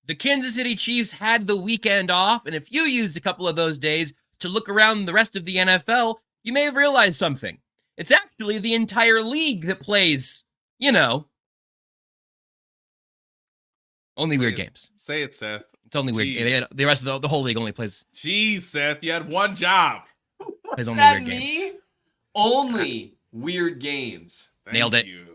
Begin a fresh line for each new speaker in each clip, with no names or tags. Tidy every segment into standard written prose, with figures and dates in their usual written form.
The Kansas City Chiefs had the weekend off, and if you used a couple of those days to look around the rest of the NFL, you may have realized something. It's actually the entire league that plays, only weird games.
Say it, Seth.
It's only weird. The rest of the whole league only plays.
Jeez, Seth, you had one job.
Plays only weird games.
Only weird games.
Nailed it.
You.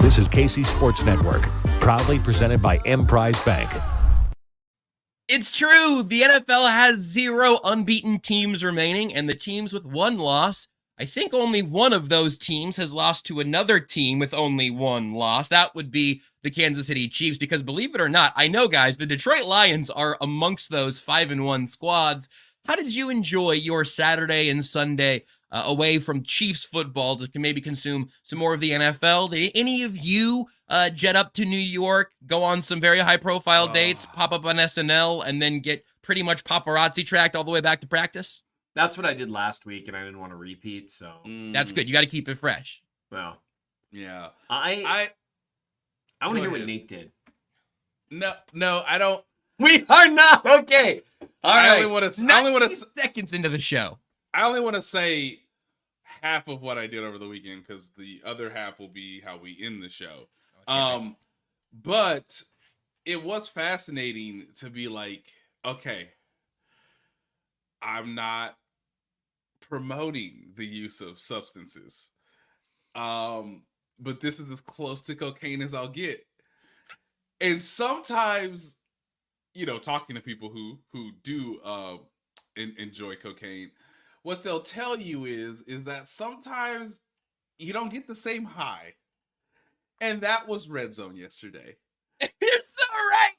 This is KC Sports Network, proudly presented by Emprise Bank.
It's true. The NFL has 0 unbeaten teams remaining, and the teams with 1 loss, I think only one of those teams has lost to another team with only 1 loss. That would be the Kansas City Chiefs, because believe it or not, I know, guys, the Detroit Lions are amongst those 5-1 squads. How did you enjoy your Saturday and Sunday away from Chiefs football to maybe consume some more of the NFL? Did any of you jet up to New York, go on some very high-profile dates, pop up on SNL, and then get pretty much paparazzi tracked all the way back to practice?
That's what I did last week, and I didn't want to repeat, so...
That's good. You got to keep it fresh.
Well,
yeah.
I want to hear what Nate did.
No, I don't.
We are not okay. All right.
I only want to
seconds into the show.
I only want to say half of what I did over the weekend, because the other half will be how we end the show. Okay. But it was fascinating to be like, okay, I'm not promoting the use of substances, but this is as close to cocaine as I'll get. And sometimes, talking to people who do enjoy cocaine, what they'll tell you is that sometimes you don't get the same high. And that was Red Zone yesterday.
You're so right.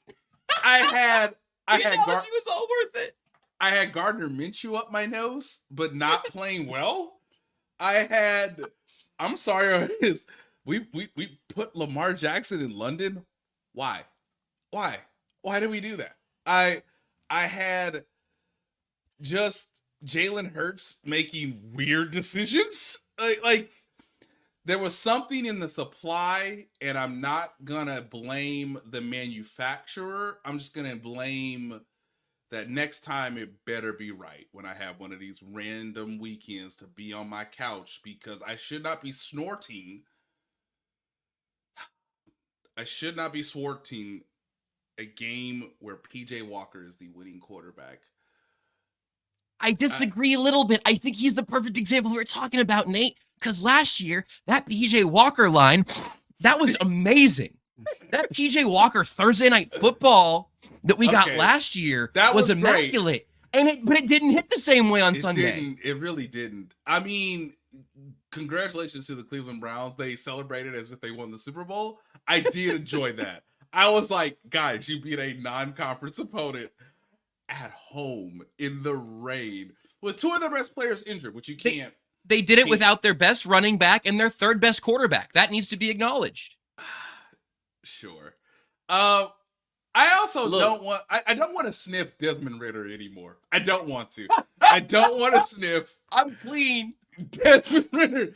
I had
she was all worth it.
I had Gardner Minshew up my nose, but not playing well. I'm sorry, we put Lamar Jackson in London. Why did we do that? I had just Jalen Hurts making weird decisions. Like there was something in the supply, and I'm not gonna blame the manufacturer. I'm just gonna blame that next time it better be right when I have one of these random weekends to be on my couch, because I should not be snorting. I should not be snorting a game where PJ Walker is the winning quarterback.
I disagree a little bit. I think he's the perfect example we're talking about, Nate, because last year, that PJ Walker line, that was amazing. That PJ Walker Thursday Night Football that we got last year was immaculate. But it didn't hit the same way on Sunday.
It really didn't. I mean, congratulations to the Cleveland Browns. They celebrated as if they won the Super Bowl. I did enjoy that. I was like, guys, you beat a non-conference opponent at home in the rain with 2 of their best players injured, which you can't.
They did it without their best running back and their 3rd best quarterback. That needs to be acknowledged.
Sure. I also don't want to sniff Desmond Ridder anymore. I don't want to. I don't want to sniff.
I'm clean.
Desmond Ridder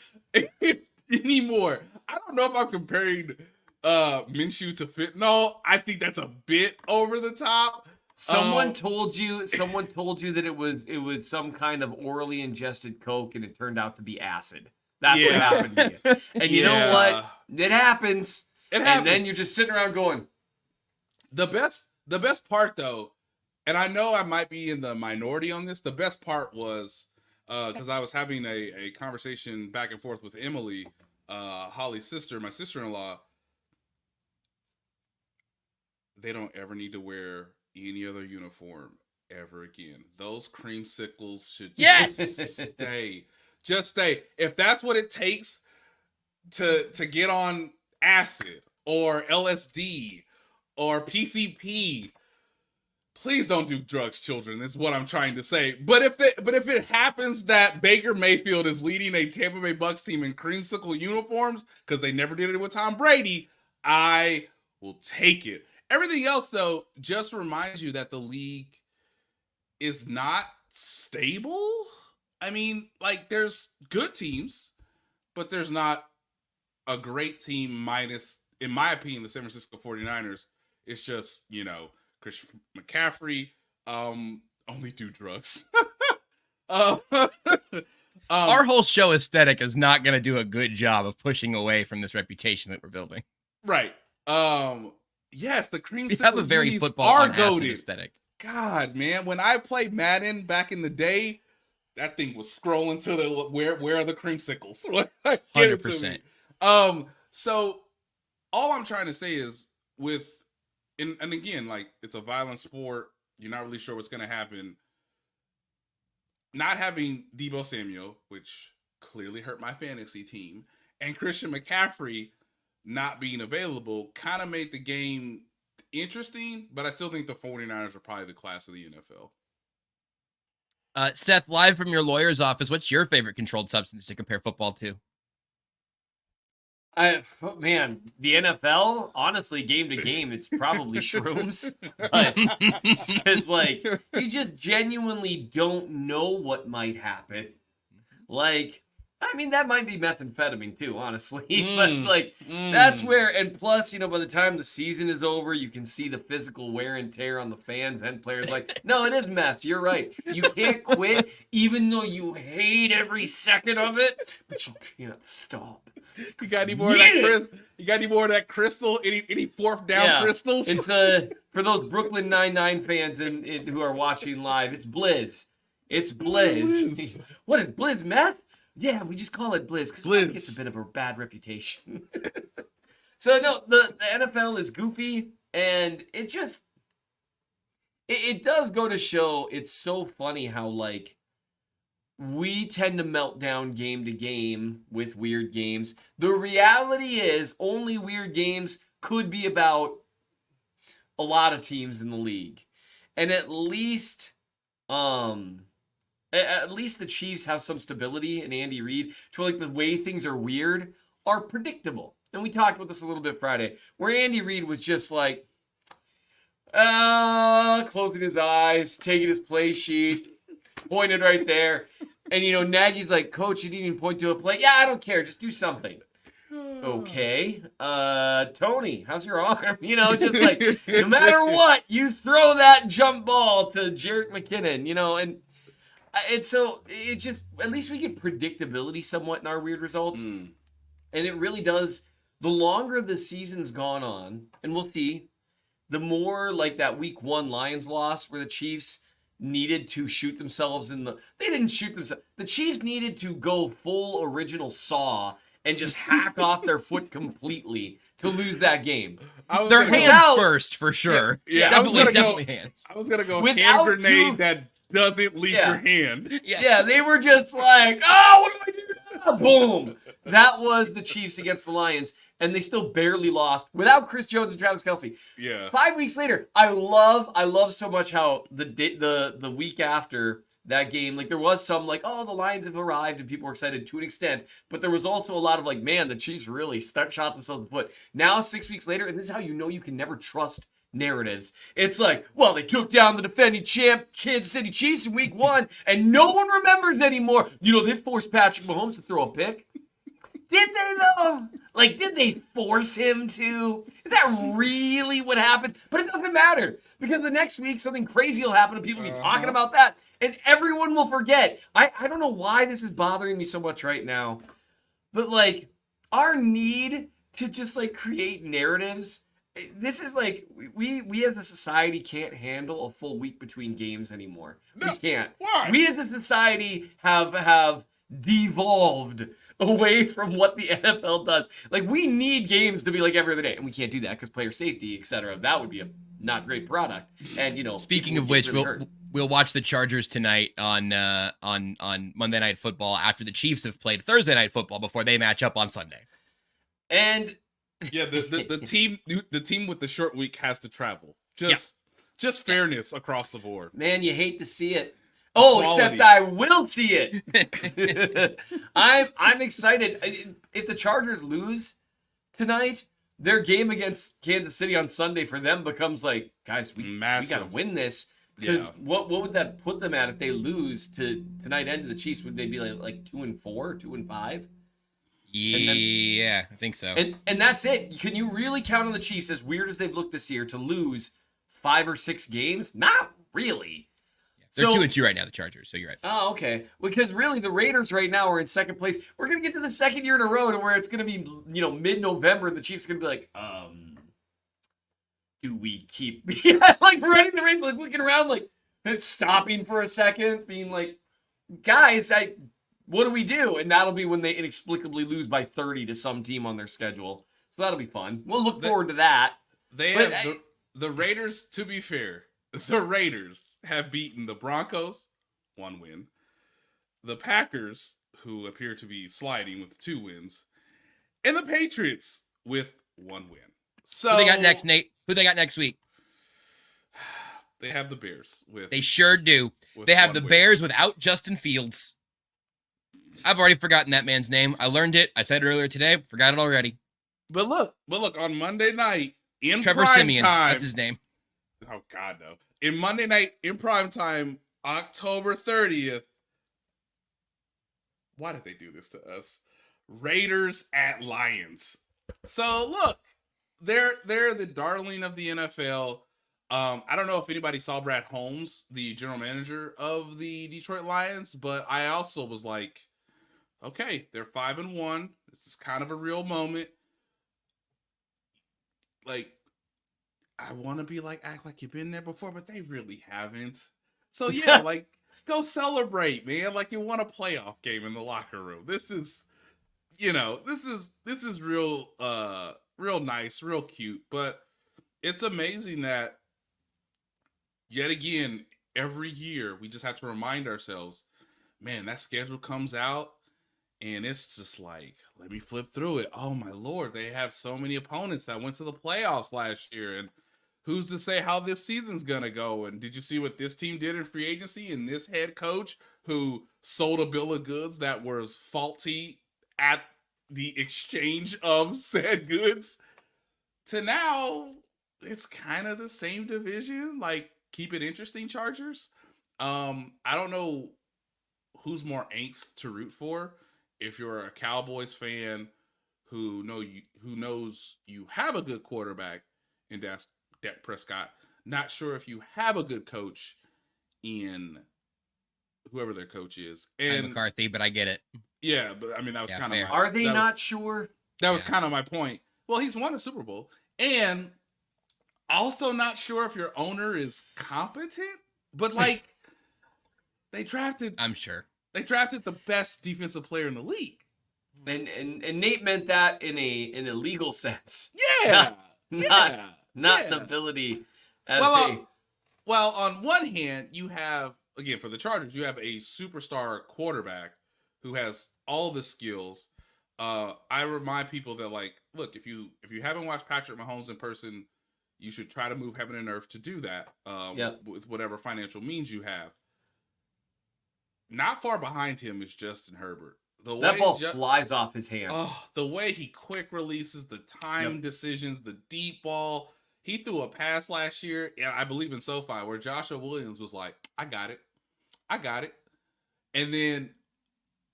anymore. I don't know if I'm comparing Minshew to fentanyl. I think that's a bit over the top.
Someone told you that it was some kind of orally ingested coke, and it turned out to be acid. That's what happened to you. And you know what? It happens. And then you're just sitting around going.
The best part though, and I know I might be in the minority on this, the best part was because I was having a conversation back and forth with Emily, Holly's sister, my sister-in-law. They don't ever need to wear any other uniform ever again. Those creamsicles should just stay. Just stay. If that's what it takes to get on acid or LSD or PCP, please don't do drugs, children, is what I'm trying to say. But if it happens that Baker Mayfield is leading a Tampa Bay Bucks team in creamsicle uniforms, because they never did it with Tom Brady, I will take it. Everything else, though, just reminds you that the league is not stable. I mean, like, there's good teams, but there's not a great team minus in my opinion, the San Francisco 49ers, it's just, Christian McCaffrey only do drugs.
Our whole show aesthetic is not going to do a good job of pushing away from this reputation that we're building.
Right. Yes, the creamsicle
We have a very football on acid aesthetic.
God, man, when I played Madden back in the day, that thing was scrolling to the where are the creamsicles?
100%.
So all I'm trying to say is and again, like, it's a violent sport. You're not really sure what's going to happen. Not having Deebo Samuel, which clearly hurt my fantasy team, and Christian McCaffrey not being available kind of made the game interesting, but I still think the 49ers are probably the class of the NFL.
Seth, live from your lawyer's office, what's your favorite controlled substance to compare football to?
Man, the NFL, honestly, game to game, it's probably shrooms. But because, like, you just genuinely don't know what might happen. Like, I mean, that might be methamphetamine too, honestly. But, like, that's where, and plus, by the time the season is over, you can see the physical wear and tear on the fans and players. Like, no, it is meth. You're right. You can't quit, even though you hate every second of it, but you can't stop.
You got any more of that, Chris? You got any more of that crystal? Any fourth down crystals?
It's for those Brooklyn Nine-Nine fans who are watching live, it's Blizz. It's Blizz. What is Blizz, meth? Yeah, we just call it Blizz because it gets a bit of a bad reputation. So no, the NFL is goofy, and it just it does go to show it's so funny how, like, we tend to melt down game to game with weird games. The reality is only weird games could be about a lot of teams in the league. And at least the Chiefs have some stability, and Andy Reid, to, like, the way things are weird are predictable. And we talked about this a little bit Friday, where Andy Reid was just like, closing his eyes, taking his play sheet, pointed right there. And, Nagy's like, Coach, you didn't even point to a play. Yeah, I don't care. Just do something. Okay. Tony, how's your arm? Just like, no matter what, you throw that jump ball to Jerick McKinnon, and so it just, at least we get predictability somewhat in our weird results. And it really does, the longer the season's gone on, and we'll see, the more like that week 1 Lions loss where the Chiefs needed to shoot themselves they didn't shoot themselves. The Chiefs needed to go full original Saw and just hack off their foot completely to lose that game.
Their hands first, for sure.
Yeah,
definitely hands.
I was going to go hand grenade that doesn't leave your hand.
Yeah, they were just like, what do I do now? Boom. That was the Chiefs against the Lions, and they still barely lost without Chris Jones and Travis Kelce.
Yeah.
5 weeks later, I love so much how the week after that game, like, there was some like, the Lions have arrived, and people were excited to an extent, but there was also a lot of like, man, the Chiefs really shot themselves in the foot. Now 6 weeks later, and this is how you know you can never trust narratives. It's like, well, they took down the defending champ Kansas City Chiefs in week 1, and no one remembers anymore. They forced Patrick Mahomes to throw a pick. Did they, though? Like, did they force him to? Is that really what happened? But it doesn't matter, because the next week something crazy will happen and people will be talking about that, and everyone will forget. I don't know why this is bothering me so much right now, but, like, our need to just, like, create narratives, this is like, we as a society can't handle a full week between games anymore. We can't.
Why?
We as a society have devolved away from what the NFL does. Like, we need games to be like every other day, and we can't do that because player safety, etc. That would be a not great product. And
speaking of which, we'll watch the Chargers tonight on Monday Night Football after the Chiefs have played Thursday Night Football before they match up on Sunday.
And
yeah, the team with the short week has to travel. Just fairness across the board.
Man, you hate to see it. Except I will see it. I'm excited. If the Chargers lose tonight, their game against Kansas City on Sunday for them becomes like, guys, we got to win this. Because what would that put them at if they lose tonight and to the Chiefs? Would they be like 2-4, 2-5?
Yeah, I think so.
And that's it. Can you really count on the Chiefs, as weird as they've looked this year, to lose 5 or 6 games? Not really.
They're 2-2 right now, the Chargers, so you're right.
Oh, okay. Because really, the Raiders right now are in second place. We're going to get to the second year in a row to where it's going to be, mid-November, and the Chiefs are going to be like, do we keep like running the race, like looking around, like stopping for a second, being like, guys, what do we do? And that'll be when they inexplicably lose by 30 to some team on their schedule. So that'll be fun. We'll look forward to that.
The Raiders, to be fair, the Raiders have beaten the Broncos, 1 win, the Packers, who appear to be sliding with 2 wins, and the Patriots with 1 win. So
who they got next, Nate? Who they got next week?
They have the Bears.
They sure do. They have the Bears without Justin Fields. I've already forgotten that man's name. I learned it. I said it earlier today. Forgot it already.
But look, on Monday night in
Trevor
prime
Siemian,
time.
that's his name.
Oh God, no! In Monday night in prime time, October 30th. Why did they do this to us? Raiders at Lions. So look, they're the darling of the NFL. I don't know if anybody saw Brad Holmes, the general manager of the Detroit Lions, but I also was like, okay, they're 5-1. This is kind of a real moment. Like, I want to be like, act like you've been there before, but they really haven't. So yeah, like, go celebrate, man. Like you won a playoff game in the locker room. This is, this is real, real nice, real cute. But it's amazing that yet again, every year we just have to remind ourselves, man, that schedule comes out and it's just like, let me flip through it. Oh my Lord, they have so many opponents that went to the playoffs last year, and who's to say how this season's gonna go? And did you see what this team did in free agency? And this head coach who sold a bill of goods that was faulty at the exchange of said goods, to now it's kind of the same division. Like, keep it interesting, Chargers. I don't know who's more angst to root for. If you're a Cowboys fan who knows you have a good quarterback in Dak Prescott, not sure if you have a good coach in whoever their coach is. And
McCarthy, but I get it.
Yeah, but I mean, that was kind of
Are they not sure?
That was kind of my point. Well, he's won a Super Bowl, and also not sure if your owner is competent, but like they drafted the best defensive player in the league.
And Nate meant that in a legal sense.
Yeah.
Not an ability.
Well, on one hand, you have, again, for the Chargers, you have a superstar quarterback who has all the skills. I remind people that, like, look, if you haven't watched Patrick Mahomes in person, you should try to move heaven and earth to do that with whatever financial means you have. Not far behind him is Justin Herbert.
That ball flies off his hand.
Oh, the way he quick releases, the time decisions, the deep ball. He threw a pass last year, and I believe in SoFi, where Joshua Williams was like, I got it. And then,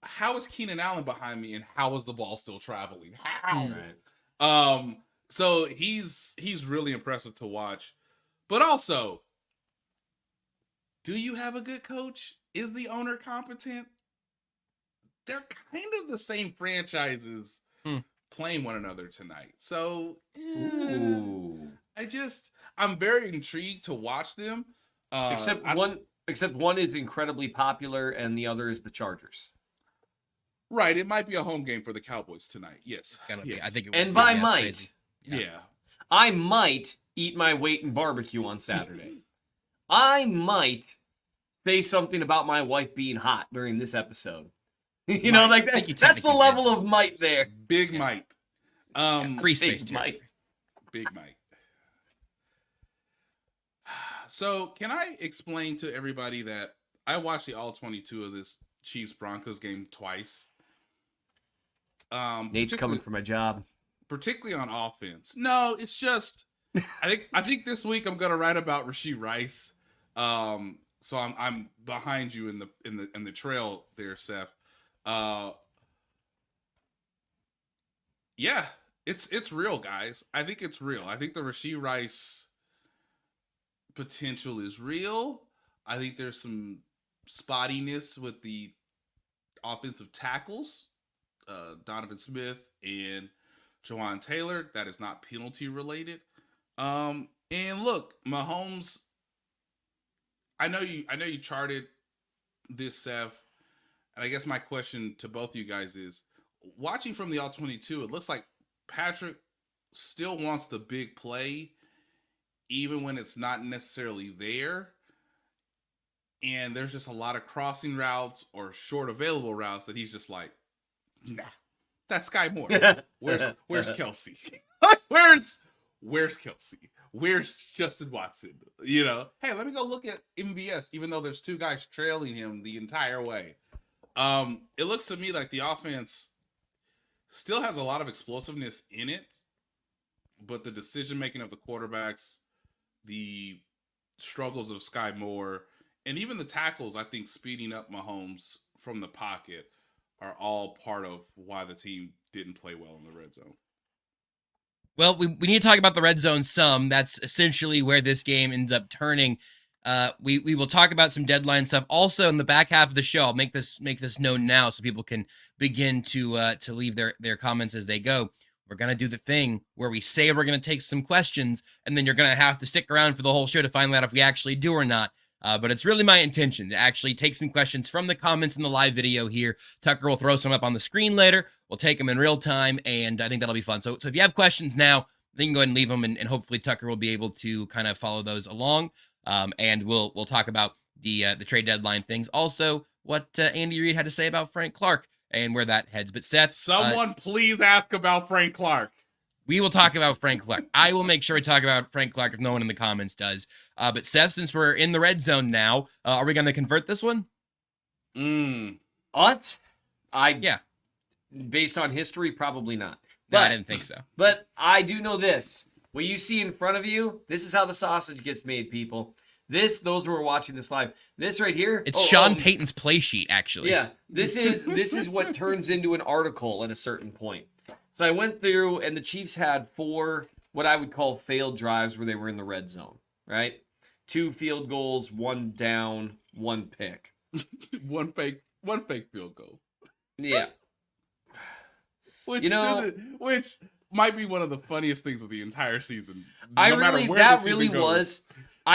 how is Keenan Allen behind me, and how is the ball still traveling? How? Right. So he's really impressive to watch. But also, do you have a good coach? Is the owner competent? They're kind of the same franchises playing one another tonight. So, I'm very intrigued to watch them.
Except one is incredibly popular and the other is the Chargers.
Right. It might be a home game for the Cowboys tonight. Yes.
Yes. I think it would
and by might.
Yeah.
I might eat my weight in barbecue on Saturday. I might say something about my wife being hot during this episode. Like that. That's the level of might there.
Big might.
Free space.
Big might. So, can I explain to everybody that I watched the all 22 of this Chiefs Broncos game twice?
Nate's coming for my job.
Particularly on offense. No, it's just I think this week I'm gonna write about Rashee Rice. So I'm behind you in the trail there, Seth. Yeah, it's real, guys. I think it's real. I think the Rashee Rice potential is real. I think there's some spottiness with the offensive tackles, Donovan Smith and Jawan Taylor. That is not penalty related. And look, Mahomes. I know you charted this, Seth, and I guess my question to both of you guys is: watching from the All-22, it looks like Patrick still wants the big play, even when it's not necessarily there. And there's just a lot of crossing routes or short available routes that he's just like, nah, that's Sky Moore. Where's Kelsey? Where's Kelsey? Where's Justin Watson? You know, hey, let me go look at MVS, even though there's two guys trailing him the entire way. It looks to me like the offense still has a lot of explosiveness in it, but the decision making of the quarterbacks, the struggles of Sky Moore, and even the tackles, I think speeding up Mahomes from the pocket are all part of why the team didn't play well in the red zone.
Well, we need to talk about the red zone some. That's essentially where this game ends up turning. We will talk about some deadline stuff. Also, in the back half of the show, I'll make this known now so people can begin to leave their comments as they go. We're going to do the thing where we say we're going to take some questions, and then you're going to have to stick around for the whole show to find out if we actually do or not. But it's really my intention to actually take some questions from the comments in the live video here. Tucker will throw some up on the screen later. We'll take them in real time, and I think that'll be fun. So if you have questions now, then you can go ahead and leave them, and hopefully Tucker will be able to kind of follow those along. And we'll talk about the trade deadline things. Also, what Andy Reid had to say about Frank Clark and where that heads. But Seth,
someone please ask about Frank Clark.
We will talk about Frank Clark. I will make sure we talk about Frank Clark if no one in the comments does. But Seth, since we're in the red zone now, are we going to convert this one?
Us?
Yeah.
Based on history, probably not.
No, I didn't think so.
But I do know this. What you see in front of you, this is how the sausage gets made, people. Those who are watching this live, this right here.
It's Sean Payton's play sheet, actually.
Yeah, this is what turns into an article at a certain point. So I went through, and the Chiefs had 4 what I would call failed drives where they were in the red zone, right? 2 field goals, 1 down, 1 pick.
one fake field goal.
Yeah.
Which might be one of the funniest things of the entire season.
I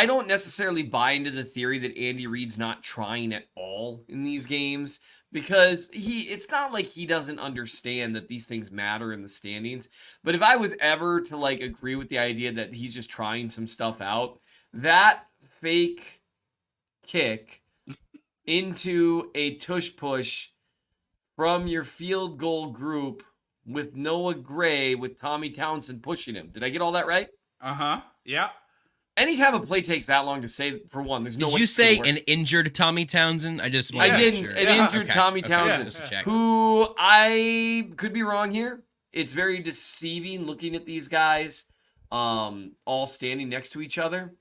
don't necessarily buy into the theory that Andy Reid's not trying at all in these games, because it's not like he doesn't understand that these things matter in the standings. But if I was ever to agree with the idea that he's just trying some stuff out, that fake kick into a tush push from your field goal group with Noah Gray with Tommy Townsend pushing him. Did I get all that right?
Yeah.
Anytime a play takes that long to say, for one, there's no way.
Did you say an injured Tommy Townsend? I didn't.
Sure. An injured Tommy Townsend, who I could be wrong here. It's very deceiving looking at these guys all standing next to each other.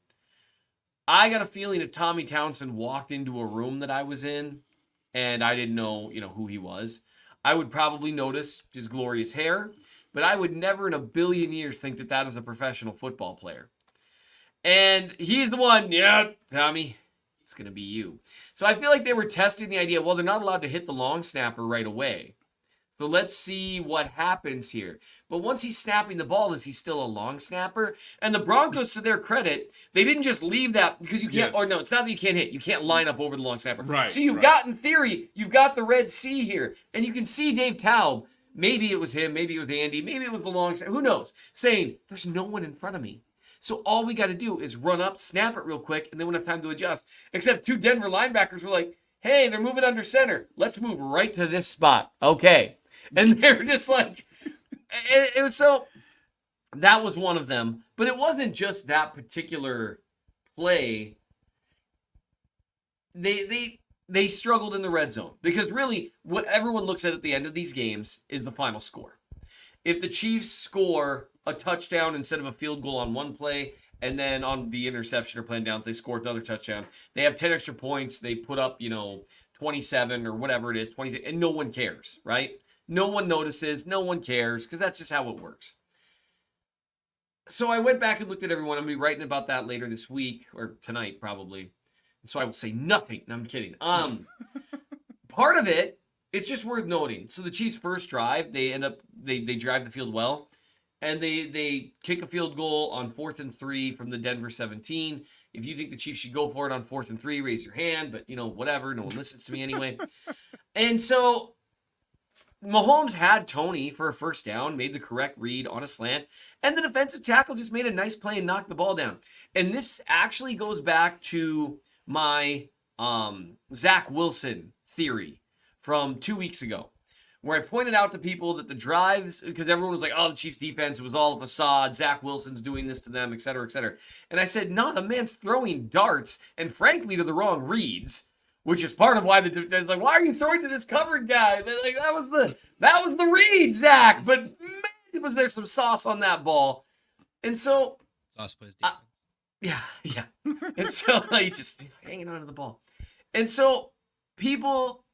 I got a feeling if Tommy Townsend walked into a room that I was in and I didn't know, who he was, I would probably notice his glorious hair, but I would never in a billion years think that that is a professional football player. And he's the one, yeah, Tommy, it's going to be you. So I feel like they were testing the idea, well, they're not allowed to hit the long snapper right away. So let's see what happens here. But once he's snapping the ball, is he still a long snapper? And the Broncos, to their credit, they didn't just leave that because you can't, or no, it's not that you can't hit. You can't line up over the long snapper.
Right.
So you've got, in theory, you've got the Red Sea here. And you can see Dave Taub, maybe it was him, maybe it was Andy, maybe it was the long snapper, who knows, saying, there's no one in front of me. So all we got to do is run up, snap it real quick, and then we don't have time to adjust. Except 2 Denver linebackers were like, hey, they're moving under center. Let's move right to this spot. Okay. And they're just like, it was so, that was one of them. But it wasn't just that particular play. They struggled in the red zone. Because really, what everyone looks at the end of these games is the final score. If the Chiefs score a touchdown instead of a field goal on one play, and then on the interception or plan downs, they score another touchdown. They have 10 extra points. They put up, 27 or whatever it is, 26, and no one cares, right? No one notices. No one cares because that's just how it works. So I went back and looked at everyone. I'm going to be writing about that later this week or tonight probably. And so I will say nothing. No, I'm kidding. Part of it, it's just worth noting. So the Chiefs' first drive, they drive the field well. And they kick a field goal on 4th and 3 from the Denver 17. If you think the Chiefs should go for it on 4th and 3, raise your hand. But, whatever. No one listens to me anyway. And so Mahomes had Tony for a first down, made the correct read on a slant. And the defensive tackle just made a nice play and knocked the ball down. And this actually goes back to my Zach Wilson theory from 2 weeks ago, where I pointed out to people that the drives, because everyone was like, oh, the Chiefs defense, it was all a facade. Zach Wilson's doing this to them, et cetera, et cetera. And I said, no, the man's throwing darts and frankly to the wrong reads, which is part of why it's like, why are you throwing to this covered guy? They're like, that was the read, Zach. But man, was there some sauce on that ball. And so
sauce plays defense.
Yeah. And so he's just hanging on to the ball. And so people,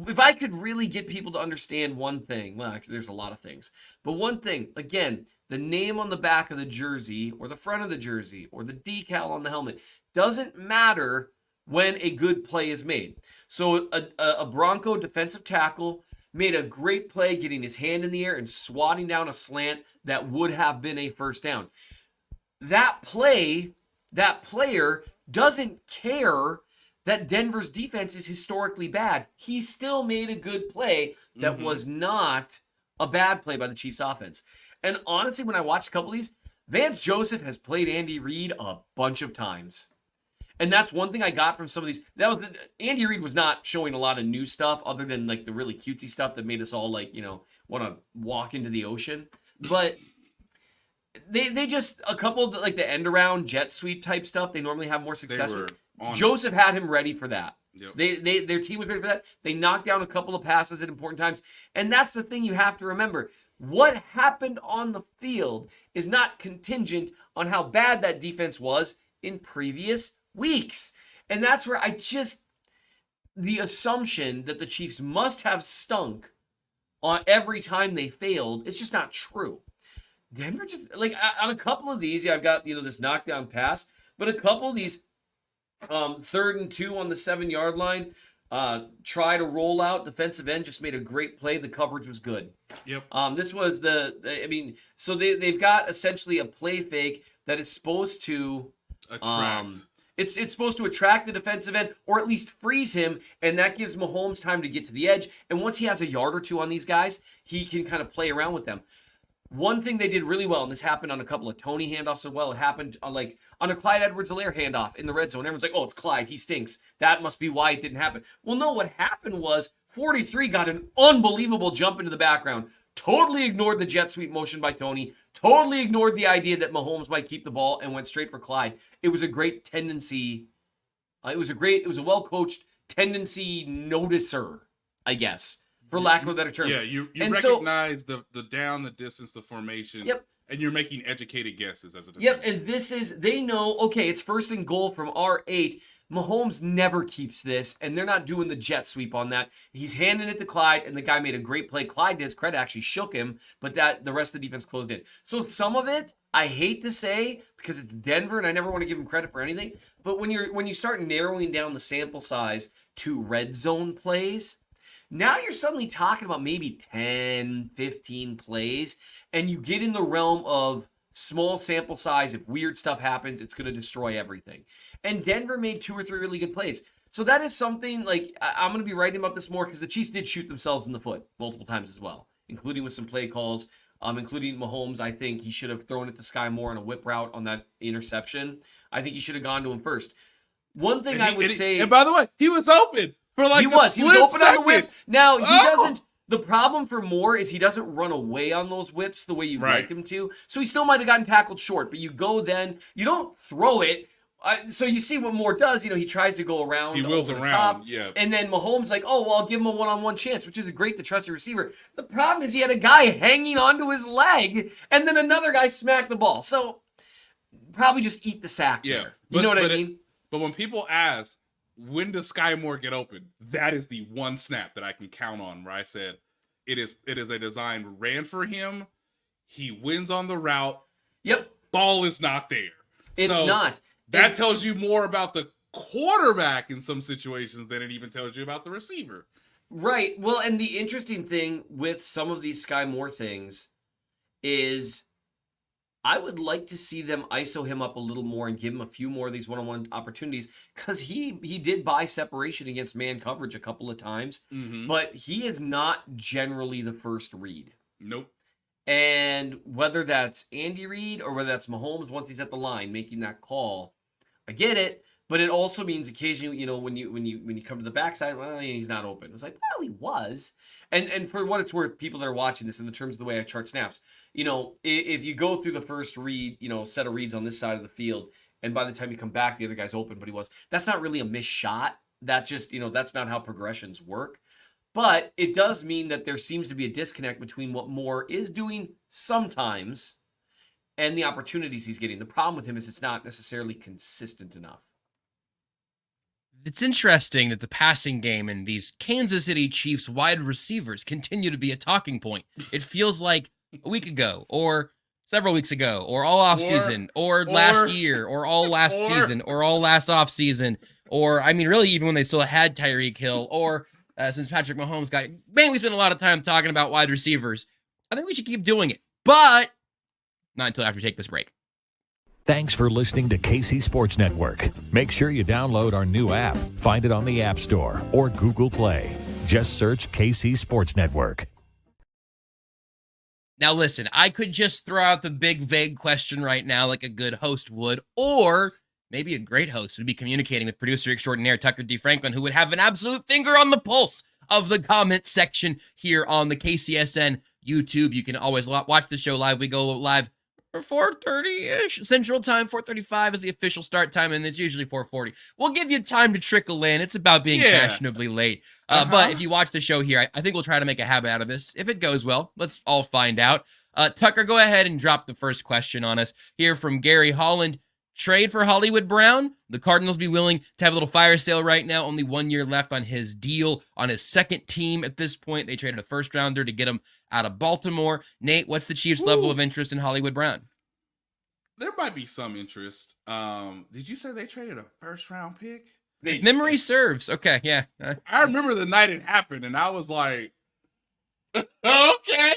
if I could really get people to understand one thing, well, actually, there's a lot of things, but one thing, again, the name on the back of the jersey or the front of the jersey or the decal on the helmet doesn't matter when a good play is made. So a Bronco defensive tackle made a great play getting his hand in the air and swatting down a slant that would have been a first down. That player doesn't care that Denver's defense is historically bad. He still made a good play that was not a bad play by the Chiefs offense. And honestly, when I watched a couple of these, Vance Joseph has played Andy Reid a bunch of times. And that's one thing I got from some of these. Andy Reid was not showing a lot of new stuff other than like the really cutesy stuff that made us all like, want to walk into the ocean. But they just, a couple of like the end around jet sweep type stuff, they normally have more success with. Joseph had him ready for that. Yep. Their team was ready for that. They knocked down a couple of passes at important times. And that's the thing you have to remember. What happened on the field is not contingent on how bad that defense was in previous weeks. And that's where the assumption that the Chiefs must have stunk on every time they failed is just not true. Denver just, like, on a couple of these, I've got, this knockdown pass, but a couple of these, 3rd and 2 on the 7-yard line, try to roll out, defensive end just made a great play. The coverage was good.
Yep.
This was so they've got essentially a play fake that is supposed to
attract.
It's supposed to attract the defensive end or at least freeze him, and that gives Mahomes time to get to the edge. And once he has a yard or two on these guys, he can kind of play around with them. One thing they did really well, and this happened on a couple of Tony handoffs as well. It happened on a Clyde Edwards-Helaire handoff in the red zone. Everyone's like, oh, it's Clyde. He stinks. That must be why it didn't happen. Well, no, what happened was 43 got an unbelievable jump into the background, totally ignored the jet sweep motion by Tony, totally ignored the idea that Mahomes might keep the ball and went straight for Clyde. It was a great tendency. It was a well-coached tendency noticer, I guess, for lack of a better term.
Yeah, you recognize the down, the distance, the formation.
Yep.
And you're making educated guesses as a defense.
Yep, and they know, okay, it's 1st and goal from our 8. Mahomes never keeps this, and they're not doing the jet sweep on that. He's handing it to Clyde, and the guy made a great play. Clyde, to his credit, actually shook him, but the rest of the defense closed in. So some of it, I hate to say, because it's Denver, and I never want to give him credit for anything, but when you start narrowing down the sample size to red zone plays, now you're suddenly talking about maybe 10, 15 plays, and you get in the realm of small sample size. If weird stuff happens, it's going to destroy everything. And Denver made 2 or 3 really good plays. So that is something, like, I'm going to be writing about this more because the Chiefs did shoot themselves in the foot multiple times as well, including with some play calls, including Mahomes. I think he should have thrown it to Sky Moore on a whip route on that interception. I think he should have gone to him first. One thing I would say...
And by the way, he was open. He was
open on the whip. Now, he doesn't... The problem for Moore is he doesn't run away on those whips the way you'd like him to. So he still might have gotten tackled short, but you go then, you don't throw it. So you see what Moore does. He tries to go around.
He wheels around, yeah.
And then Mahomes like, oh, well, I'll give him a one-on-one chance, which is a great to trusted receiver. The problem is he had a guy hanging onto his leg, and then another guy smacked the ball. So probably just eat the sack there. You know what I mean?
But when people ask, when does Sky Moore get open? That is the one snap that I can count on where I said, it is a design ran for him. He wins on the route.
Yep.
Ball is not there.
It's not.
That tells you more about the quarterback in some situations than it even tells you about the receiver.
Right. Well, and the interesting thing with some of these Sky Moore things is I would like to see them ISO him up a little more and give him a few more of these one-on-one opportunities, because he did buy separation against man coverage a couple of times, but he is not generally the first read.
Nope.
And whether that's Andy Reid or whether that's Mahomes, once he's at the line making that call, I get it. But it also means occasionally, when you come to the backside, well, he's not open. It's like, well, he was. And for what it's worth, people that are watching this, in the terms of the way I chart snaps, if you go through the first read, set of reads on this side of the field, and by the time you come back, the other guy's open, but he was. That's not really a missed shot. That just, that's not how progressions work. But it does mean that there seems to be a disconnect between what Moore is doing sometimes and the opportunities he's getting. The problem with him is it's not necessarily consistent enough.
It's interesting that the passing game and these Kansas City Chiefs wide receivers continue to be a talking point. It feels like a week ago, or several weeks ago, or all off season, or last year, or all last season, or all last off season, or really even when they still had Tyreek Hill, or since Patrick Mahomes we spent a lot of time talking about wide receivers. I think we should keep doing it, but not until after we take this break.
Thanks for listening to KC Sports Network. Make sure you download our new app. Find it on the App Store or Google Play. Just search KC Sports Network.
Now listen, I could just throw out the big vague question right now like a good host would, or maybe a great host would be communicating with producer extraordinaire Tucker D. Franklin, who would have an absolute finger on the pulse of the comment section here on the KCSN YouTube. You can always watch the show live. We go live 4:30-ish Central Time. 4:35 is the official start time, and it's usually 4:40. We'll give you time to trickle in. It's about being fashionably late. But if you watch the show here, I think we'll try to make a habit out of this. If it goes well, let's all find out. Tucker, go ahead and drop the first question on us here from Gary Holland. Trade for Hollywood Brown? The Cardinals be willing to have a little fire sale right now. Only 1 year left on his deal on his second team at this point. They traded a first rounder to get him out of Baltimore. Nate, what's the Chiefs' level of interest in Hollywood Brown?
There might be some interest. Did you say they traded a first round pick?
If memory serves. Okay, yeah.
I remember the night it happened, and I was like, okay.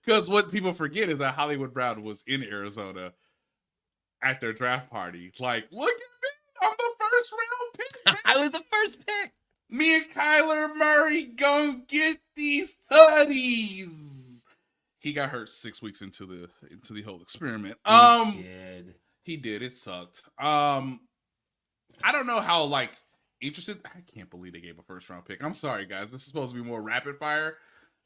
Because what people forget is that Hollywood Brown was in Arizona at their draft party. Like, look at me, I'm the first round pick.
I was the first pick.
Me and Kyler Murray gonna get these tutties. He got hurt 6 weeks into the whole experiment. He did. It sucked. I don't know how interested. I can't believe they gave a first round pick. I'm sorry, guys. This is supposed to be more rapid fire.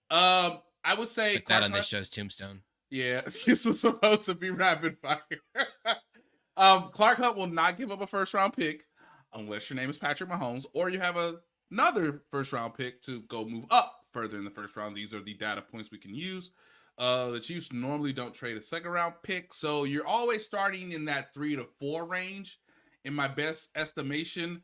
I would say
put that on this show's tombstone.
Yeah, this was supposed to be rapid fire. Clark Hunt will not give up a first round pick unless your name is Patrick Mahomes or you have another first round pick to go move up further in the first round. These are the data points we can use. The Chiefs normally don't trade a second round pick, so you're always starting in that 3 to 4 range. In my best estimation,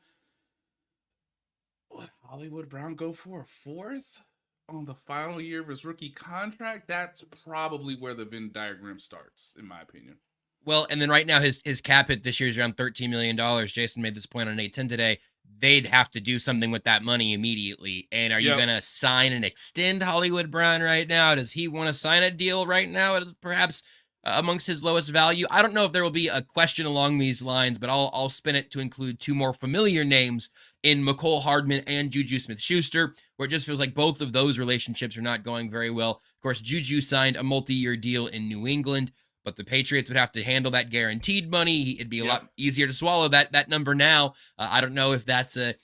would Hollywood Brown go for a fourth on the final year of his rookie contract? That's probably where the Venn diagram starts, in my opinion.
Well, and then right now his cap hit this year is around $13 million. Jason made this point on 810 today. They'd have to do something with that money immediately. And are you going to sign and extend Hollywood Brown right now? Does he want to sign a deal right now? It is perhaps amongst his lowest value. I don't know if there will be a question along these lines, but I'll spin it to include two more familiar names in McCole Hardman and Juju Smith-Schuster, where it just feels like both of those relationships are not going very well. Of course, Juju signed a multi-year deal in New England, but the Patriots would have to handle that guaranteed money. It'd be a lot easier to swallow that number now. I don't know if that's a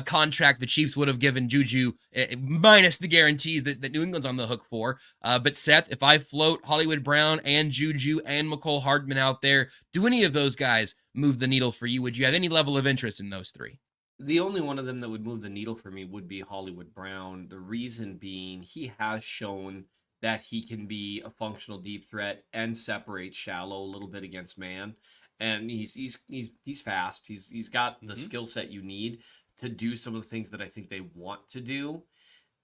contract the Chiefs would have given Juju minus the guarantees that New England's on the hook for. But Seth, if I float Hollywood Brown and Juju and McCole Hardman out there, do any of those guys move the needle for you? Would you have any level of interest in those three?
The only one of them that would move the needle for me would be Hollywood Brown. The reason being he has shown that he can be a functional deep threat and separate shallow a little bit against man. And he's fast. He's got the skill set you need to do some of the things that I think they want to do.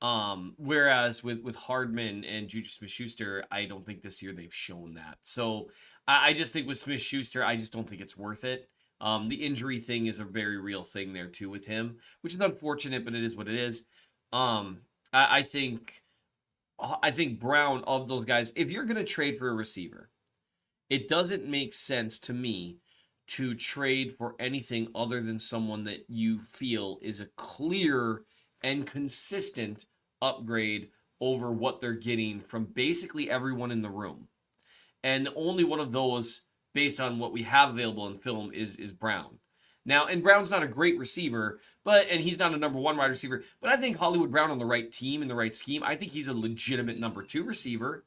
Whereas with Hardman and Juju Smith-Schuster, I don't think this year they've shown that. So I just think with Smith-Schuster, I just don't think it's worth it. The injury thing is a very real thing there too with him, which is unfortunate, but it is what it is. I think Brown, of those guys, if you're going to trade for a receiver, it doesn't make sense to me to trade for anything other than someone that you feel is a clear and consistent upgrade over what they're getting from basically everyone in the room. And only one of those, based on what we have available in film, is Brown. Now, and Brown's not a great receiver, and he's not a number one wide receiver, but I think Hollywood Brown on the right team and the right scheme, I think he's a legitimate number 2 receiver.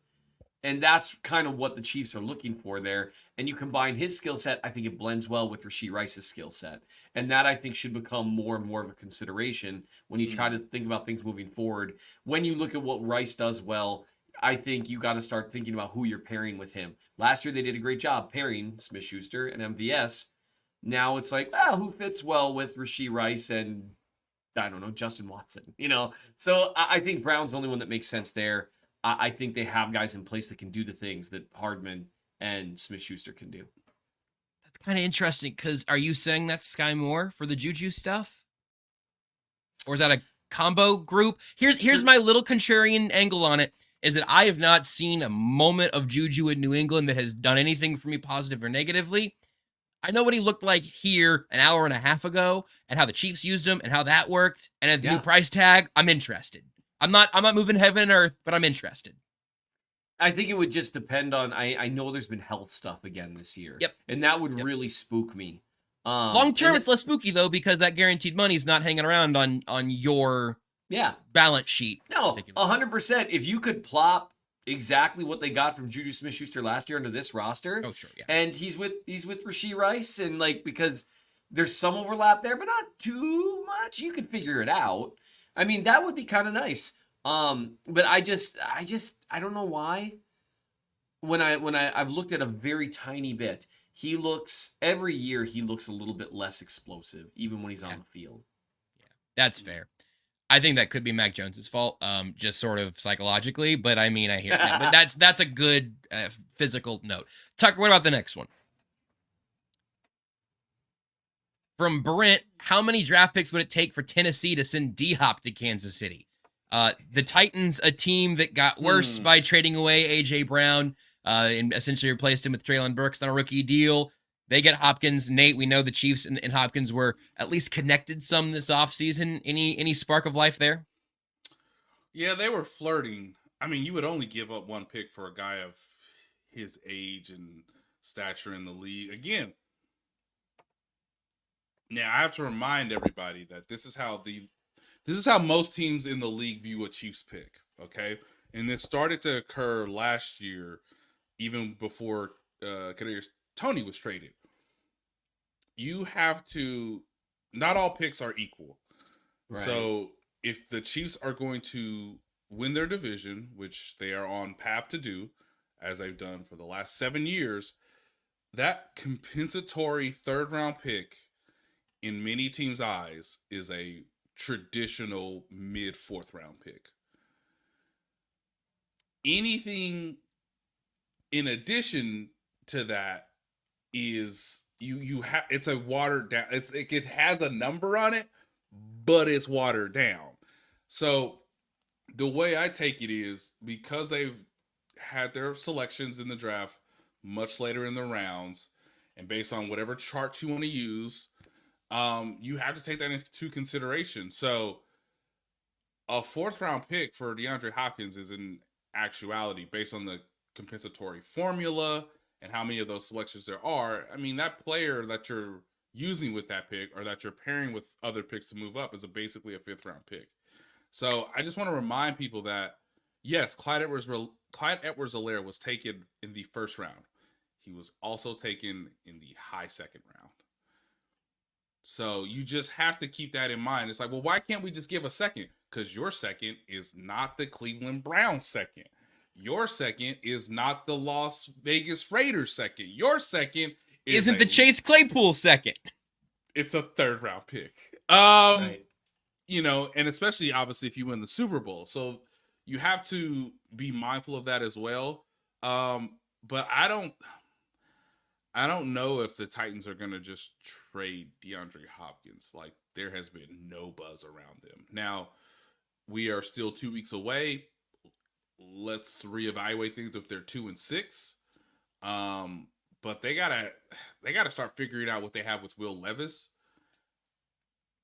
And that's kind of what the Chiefs are looking for there. And you combine his skill set, I think it blends well with Rashee Rice's skill set. And that, I think, should become more and more of a consideration when you try to think about things moving forward. When you look at what Rice does well, I think you got to start thinking about who you're pairing with him. Last year, they did a great job pairing Smith-Schuster and MVS. Now it's like, who fits well with Rashee Rice and, I don't know, Justin Watson, So I think Brown's the only one that makes sense there. I think they have guys in place that can do the things that Hardman and Smith-Schuster can do.
That's kind of interesting, because are you saying that's Sky Moore for the Juju stuff? Or is that a combo group? Here's my little contrarian angle on it, is that I have not seen a moment of Juju in New England that has done anything for me positive or negatively. I know what he looked like here an hour and a half ago, and how the Chiefs used him, and how that worked, and at the new price tag, I'm interested. I'm not moving heaven and earth, but I'm interested.
I think it would just depend on, I know there's been health stuff again this year.
Yep.
And that would really spook me.
Long term, it's less spooky, though, because that guaranteed money is not hanging around on your balance sheet.
No, 100%. If you could plop exactly what they got from Juju Smith-Schuster last year into this roster.
Oh, sure, yeah.
And he's with Rashee Rice, and because there's some overlap there, but not too much. You could figure it out. I mean, that would be kind of nice. But I don't know why. When I've looked at a very tiny bit, every year he looks a little bit less explosive, even when he's on the field.
Yeah, that's fair. I think that could be Mac Jones's fault, just sort of psychologically. But I mean, I hear it. But that's a good physical note. Tucker, what about the next one? From Brent, how many draft picks would it take for Tennessee to send D-Hop to Kansas City? The Titans, a team that got worse by trading away A.J. Brown and essentially replaced him with Treylon Burks on a rookie deal. They get Hopkins. Nate, we know the Chiefs and Hopkins were at least connected some this offseason. Any spark of life there?
Yeah, they were flirting. I mean, you would only give up one pick for a guy of his age and stature in the league. Again, now I have to remind everybody that this is how most teams in the league view a Chiefs pick, okay? And this started to occur last year, even before Kadarius Toney was traded. You have to, not all picks are equal. Right. So if the Chiefs are going to win their division, which they are on path to do, as they've done for the last 7 years, that compensatory third-round pick in many teams' eyes is a traditional mid-fourth round pick. Anything in addition to that is you have, it's a watered down, it has a number on it, but it's watered down. So the way I take it is, because they've had their selections in the draft much later in the rounds, and based on whatever chart you want to use, you have to take that into consideration. So a fourth round pick for DeAndre Hopkins is in actuality, based on the compensatory formula and how many of those selections there are. I mean, that player that you're using with that pick, or that you're pairing with other picks to move up, is basically a fifth round pick. So I just want to remind people that, yes, Clyde Edwards-Helaire was taken in the first round. He was also taken in the high second round. So you just have to keep that in mind. It's like, well, why can't we just give a second? Because your second is not the Cleveland Browns second. Your second is not the Las Vegas Raiders second. Your second
isn't the Chase Claypool second.
It's a third round pick.
Right.
and especially obviously if you win the Super Bowl. So you have to be mindful of that as well. But I don't know if the Titans are going to just trade DeAndre Hopkins. Like, there has been no buzz around them. Now, we are still 2 weeks away. Let's reevaluate things if they're 2-6. But they gotta start figuring out what they have with Will Levis,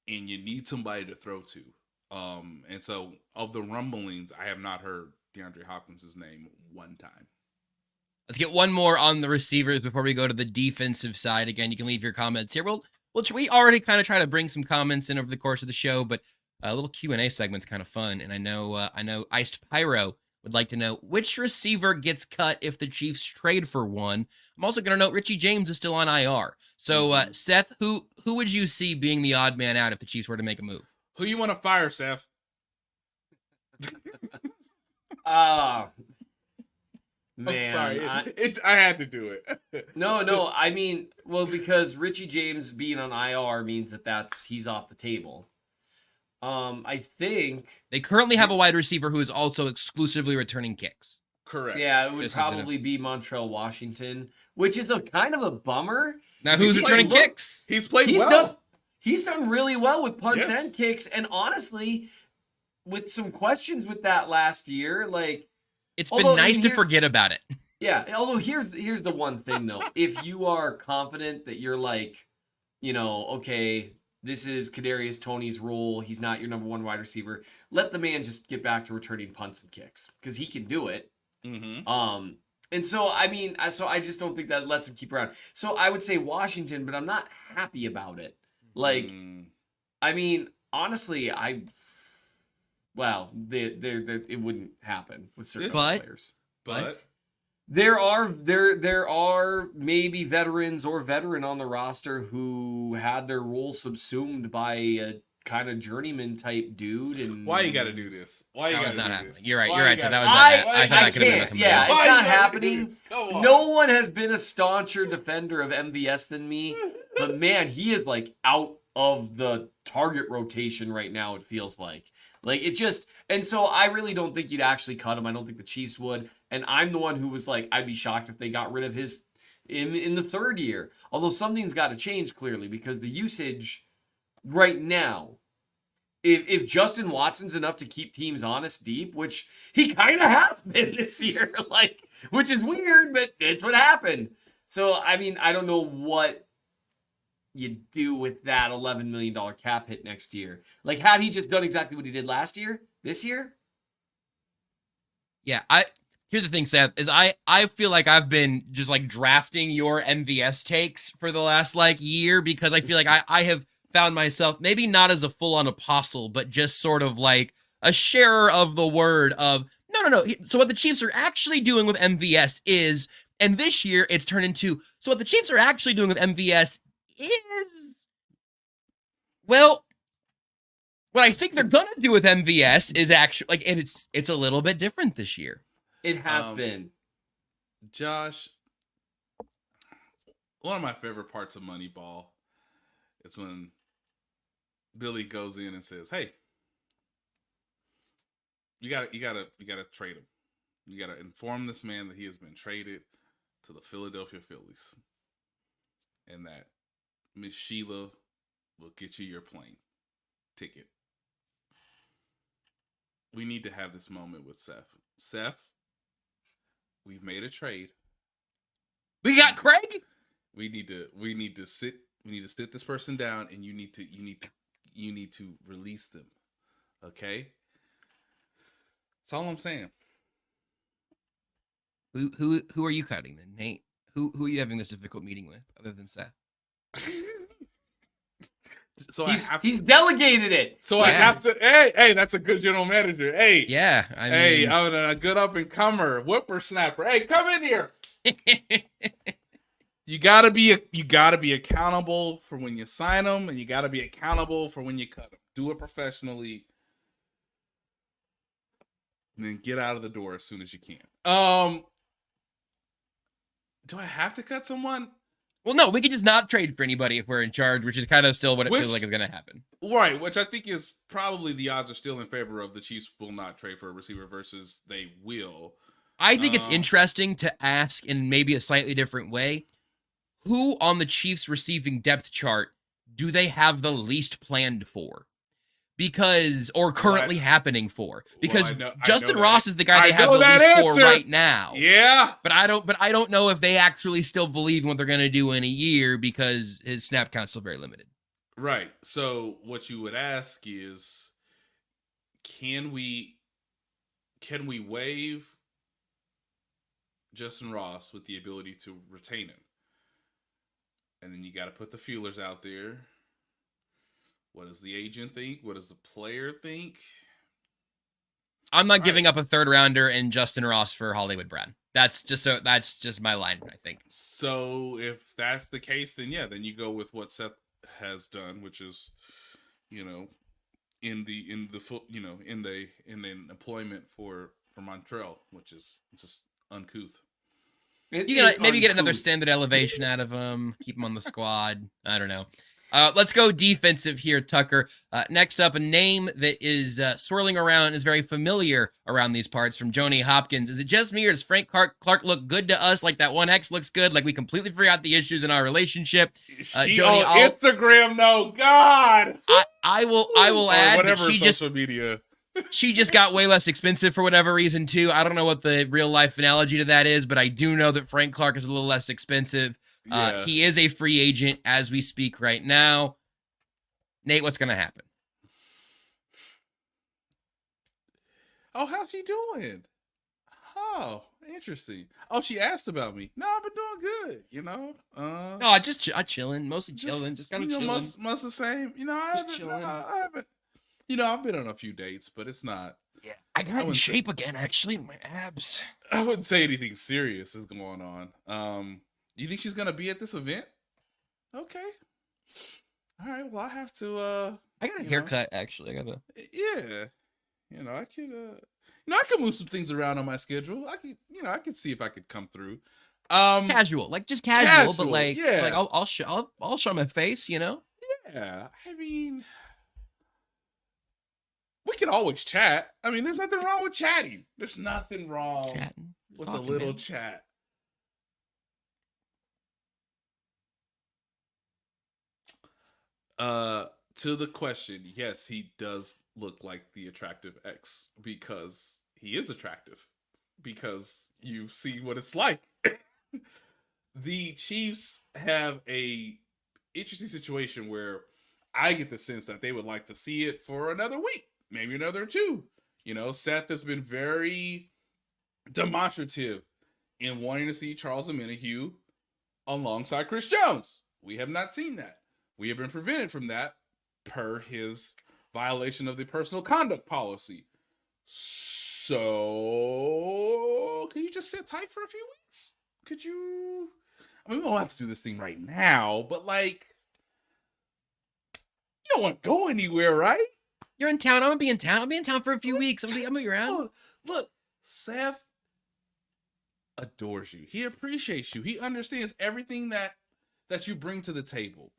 and you need somebody to throw to. And so of the rumblings, I have not heard DeAndre Hopkins' name one time.
Let's get one more on the receivers before we go to the defensive side. Again, you can leave your comments here. We already kind of try to bring some comments in over the course of the show, but a little Q&A segment's kind of fun. And I know Iced Pyro would like to know which receiver gets cut if the Chiefs trade for one. I'm also going to note Richie James is still on IR. So, Seth, who would you see being the odd man out if the Chiefs were to make a move?
Who you want to fire, Seth?
Man,
I'm sorry. I had to do it.
No. I mean, well, because Richie James being on IR means he's off the table. I think
they currently have a wide receiver who is also exclusively returning kicks.
Correct.
Yeah, it would probably be Montrell Washington, which is a kind of a bummer.
Now, who's returning kicks?
He's played well.
He's done really well with punts and kicks, and honestly, with some questions with that last year, like
it's been nice to forget about it.
Yeah, although here's the one thing though. If you are confident that you're like, okay, this is Kadarius Toney's role, he's not your number one wide receiver, let the man just get back to returning punts and kicks because he can do it.
Mm-hmm.
And so I just don't think that lets him keep around. So I would say Washington, but I'm not happy about it. Like, I mean, honestly, it wouldn't happen with certain players.
But
there are maybe veterans or veteran on the roster who had their role subsumed by a kind of journeyman type dude. And
why you got to do this? Why you got to do
happening.
this?
You're right. So that was I thought that could have been.
Yeah, it's not happening. No one has been a stauncher defender of MVS than me, but man, he is like out of the target rotation right now. It feels like it just, and so I really don't think you'd actually cut him. I don't think the Chiefs would. And I'm the one who was like, I'd be shocked if they got rid of his in the third year. Although something's got to change clearly because the usage right now, if Justin Watson's enough to keep teams honest deep, which he kind of has been this year, which is weird, but it's what happened. So, I mean, I don't know what you do with that $11 million cap hit next year. Like, had he just done exactly what he did last year, this year?
Yeah, here's the thing, Seth, is I feel like I've been just like drafting your MVS takes for the last year because I feel like I have found myself maybe not as a full-on apostle, but just sort of like a sharer of the word of no. So what the Chiefs are actually doing with MVS is, and this year it's turned into, so what the Chiefs are actually doing with MVS is, well, what I think they're gonna do with MVS is actually it's a little bit different this year.
It has been.
Josh, one of my favorite parts of Moneyball is when Billy goes in and says, "Hey, you gotta trade him. You gotta inform this man that he has been traded to the Philadelphia Phillies, and that Miss Sheila will get you your plane ticket." We need to have this moment with Seth. Seth, we've made a trade.
We got Craig.
We need to sit this person down, and you need to release them. Okay? That's all I'm saying.
Who are you cutting then, Nate? Who are you having this difficult meeting with, other than Seth?
So
he's delegated it.
So I have to. Hey, that's a good general manager. Hey,
yeah.
I'm a good up and comer, whippersnapper. Hey, come in here. You gotta be accountable for when you sign them, and you gotta be accountable for when you cut them. Do it professionally, and then get out of the door as soon as you can. Do I have to cut someone?
Well, no, we could just not trade for anybody if we're in charge, which is kind of still what it feels like is going to happen.
Right, which I think is probably the odds are still in favor of the Chiefs will not trade for a receiver versus they will.
I think it's interesting to ask in maybe a slightly different way, who on the Chiefs receiving depth chart do they have the least planned for? Because, or currently happening for? Because Justin Ross is the guy they have the least for right now.
Yeah.
But I don't know if they actually still believe in what they're going to do in a year because his snap count's still very limited.
Right. So what you would ask is, can we waive Justin Ross with the ability to retain him? And then you got to put the feelers out there. What does the agent think? What does the player think?
I'm not giving up a third rounder and Justin Ross for Hollywood Brown. That's just my line, I think.
So if that's the case, then yeah, then you go with what Seth has done, which is, in the employment for Montreal, which is just uncouth.
You can maybe get another standard elevation out of him, keep him on the squad. I don't know. Let's go defensive here, Tucker. Next up, a name that is swirling around, is very familiar around these parts, from Joni Hopkins. Is it just me, or does Frank Clark look good to us? Like that 1X looks good? Like we completely forgot the issues in our relationship?
Joni, on Instagram, no, God.
I will add
whatever
that
social media.
She just got way less expensive for whatever reason, too. I don't know what the real-life analogy to that is, but I do know that Frank Clark is a little less expensive. Yeah. He is a free agent as we speak right now. Nate, what's going to happen?
Oh, how's she doing? Oh, interesting. Oh, she asked about me. No, I've been doing good,
No, just chilling. Mostly chilling. Just kind of chilling.
Most the same. I haven't. I've been on a few dates, but it's not.
Yeah, I got in shape again, actually. My abs.
I wouldn't say anything serious is going on. You think she's gonna be at this event? Okay. All right. Well, I have to.
I got a haircut, actually. I got a.
Yeah. I could. I could move some things around on my schedule. I could. I could see if I could come through.
Casual, like just casual, but like,
yeah.
Like I'll show my face,
Yeah. I mean, we can always chat. I mean, there's nothing wrong with chatting. There's nothing wrong with a little chat. To the question, yes, he does look like the attractive ex because he is attractive. Because you see what it's like. The Chiefs have a interesting situation where I get the sense that they would like to see it for another week, maybe another 2. Seth has been very demonstrative in wanting to see Charles Omenihu alongside Chris Jones. We have not seen that. We have been prevented from that per his violation of the personal conduct policy. So, can you just sit tight for a few weeks? Could you? I mean, we don't have to do this thing right now, but like, you don't want to go anywhere, right?
You're in town. I'm gonna be in town. I'll be in town for a few weeks. I'll be around.
Look, Seth adores you. He appreciates you. He understands everything that you bring to the table.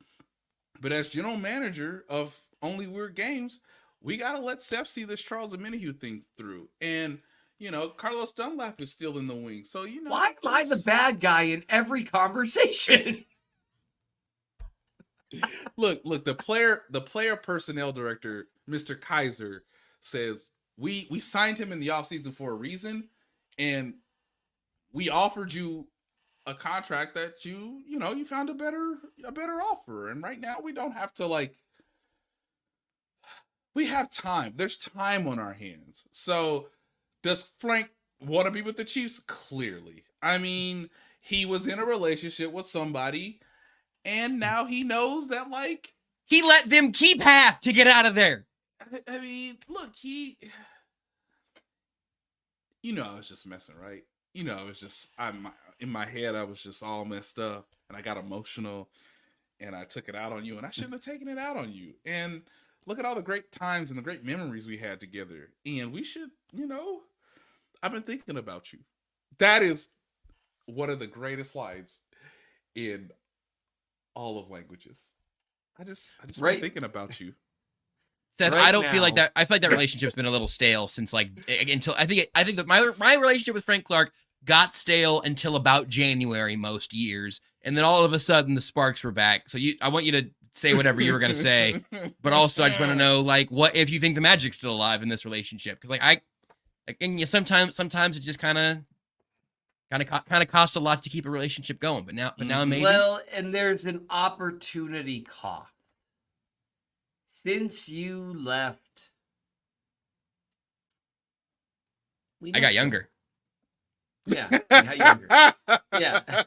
But as general manager of Only Weird Games, we got to let Seth see this Charles Omenihu thing through. And, Carlos Dunlap is still in the wing. So,
why am I the bad guy in every conversation?
Look, the player personnel director, Mr. Keysor, says we signed him in the offseason for a reason. And we offered you a contract that you found a better offer. And right now we don't have to we have time. There's time on our hands. So does Frank want to be with the Chiefs? Clearly. I mean, he was in a relationship with somebody and now he knows that
he let them keep half to get out of there.
I mean, look, I was just messing, right? I was just, in my head, I was just all messed up and I got emotional and I took it out on you and I shouldn't have taken it out on you. And look at all the great times and the great memories we had together. And we should, I've been thinking about you. That is one of the greatest lines in all of languages. I just
Right.
been thinking about you.
Seth,
Right
I don't feel like
now.
that. I feel like that relationship's been a little stale since like until I think that my relationship with Frank Clark got stale until about January most years, and then all of a sudden the sparks were back. So I want you to say whatever you were gonna say, but also I just want to know like what if you think the magic's still alive in this relationship, because sometimes it just kind of costs a lot to keep a relationship going, but now maybe.
Well, and there's an opportunity cost. Since you left,
I got younger.
Yeah, you got younger. Yeah.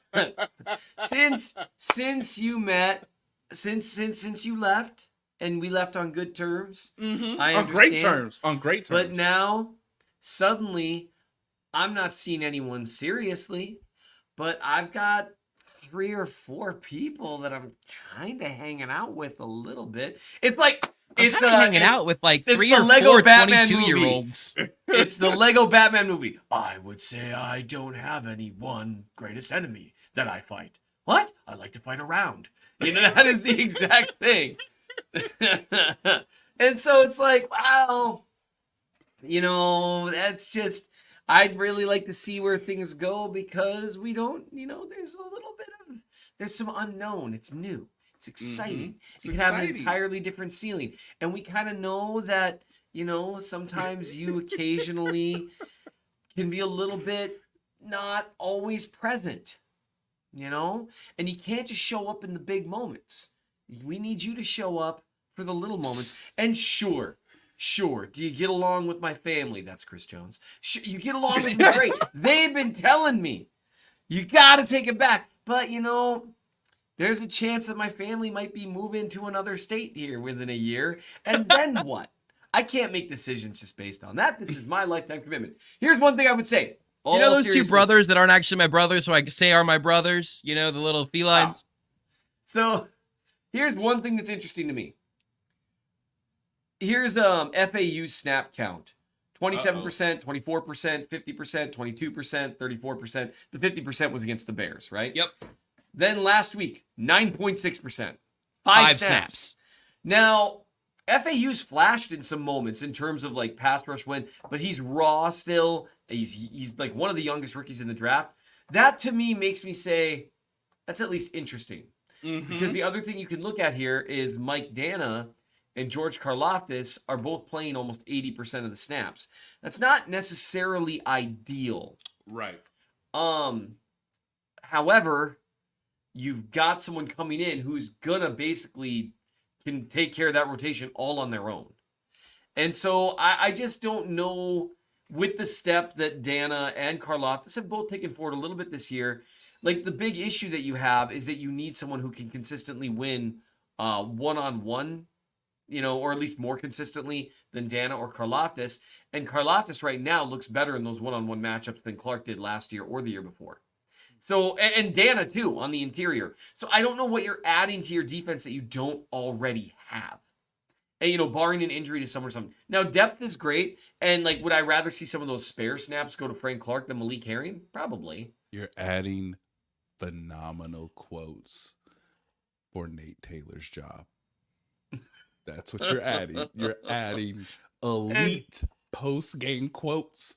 since you met, since you left, and we left on good terms.
Mm-hmm.
I
on great
understand.
terms. On great terms.
But now, suddenly, I'm not seeing anyone seriously, but I've got 3 or 4 people that I'm kind of hanging out with a little bit. It's like it's
hanging out with like
it's
3
the
or
Lego
4
Batman
22-year-olds.
It's the Lego Batman movie. I would say I don't have any one greatest enemy that I fight. What? I like to fight around. You know, that is the exact thing. And so it's like, wow, you know, that's just, I'd really like to see where things go, because we don't, you know, there's a little bit of, there's some unknown. It's new. It's exciting.
It's
You can have an
exciting.
entirely different ceiling. And we kind of know that, you know, sometimes you occasionally can be a little bit not always present, you know? And you can't just show up in the big moments. We need you to show up for the little moments. And sure, do you get along with my family? That's Chris Jones. You get along with me great. They've been telling me, you got to take it back. But, you know, there's a chance that my family might be moving to another state here within a year. And then what? I can't make decisions just based on that. This is my lifetime commitment. Here's one thing I would say.
You know those 2 brothers that aren't actually my brothers, so I say are my brothers? You know, the little felines?
So here's one thing that's interesting to me. Here's FAU's snap count. 27%, 24%, 50%, 22%, 34%. The 50% was against the Bears, right?
Yep.
Then last week, 9.6%.
5 snaps.
Now, FAU's flashed in some moments in terms of like pass rush win, but he's raw still. He's like one of the youngest rookies in the draft. That to me makes me say that's at least interesting.
Mm-hmm.
Because the other thing you can look at here is Mike Dana and George Karlaftis are both playing almost 80% of the snaps. That's not necessarily ideal.
Right.
However, you've got someone coming in who's gonna basically can take care of that rotation all on their own. And so I just don't know, with the step that Dana and Karlaftis have both taken forward a little bit this year, like the big issue that you have is that you need someone who can consistently win one-on-one, you know, or at least more consistently than Dana or Karlaftis. And Karlaftis right now looks better in those one-on-one matchups than Clark did last year or the year before. So, and Dana too on the interior. So I don't know what you're adding to your defense that you don't already have. And, you know, barring an injury to someone or something. Now, depth is great. And, like, would I rather see some of those spare snaps go to Frank Clark than Malik Herring? Probably.
You're adding phenomenal quotes for Nate Taylor's job. That's what you're adding. You're adding elite post-game quotes,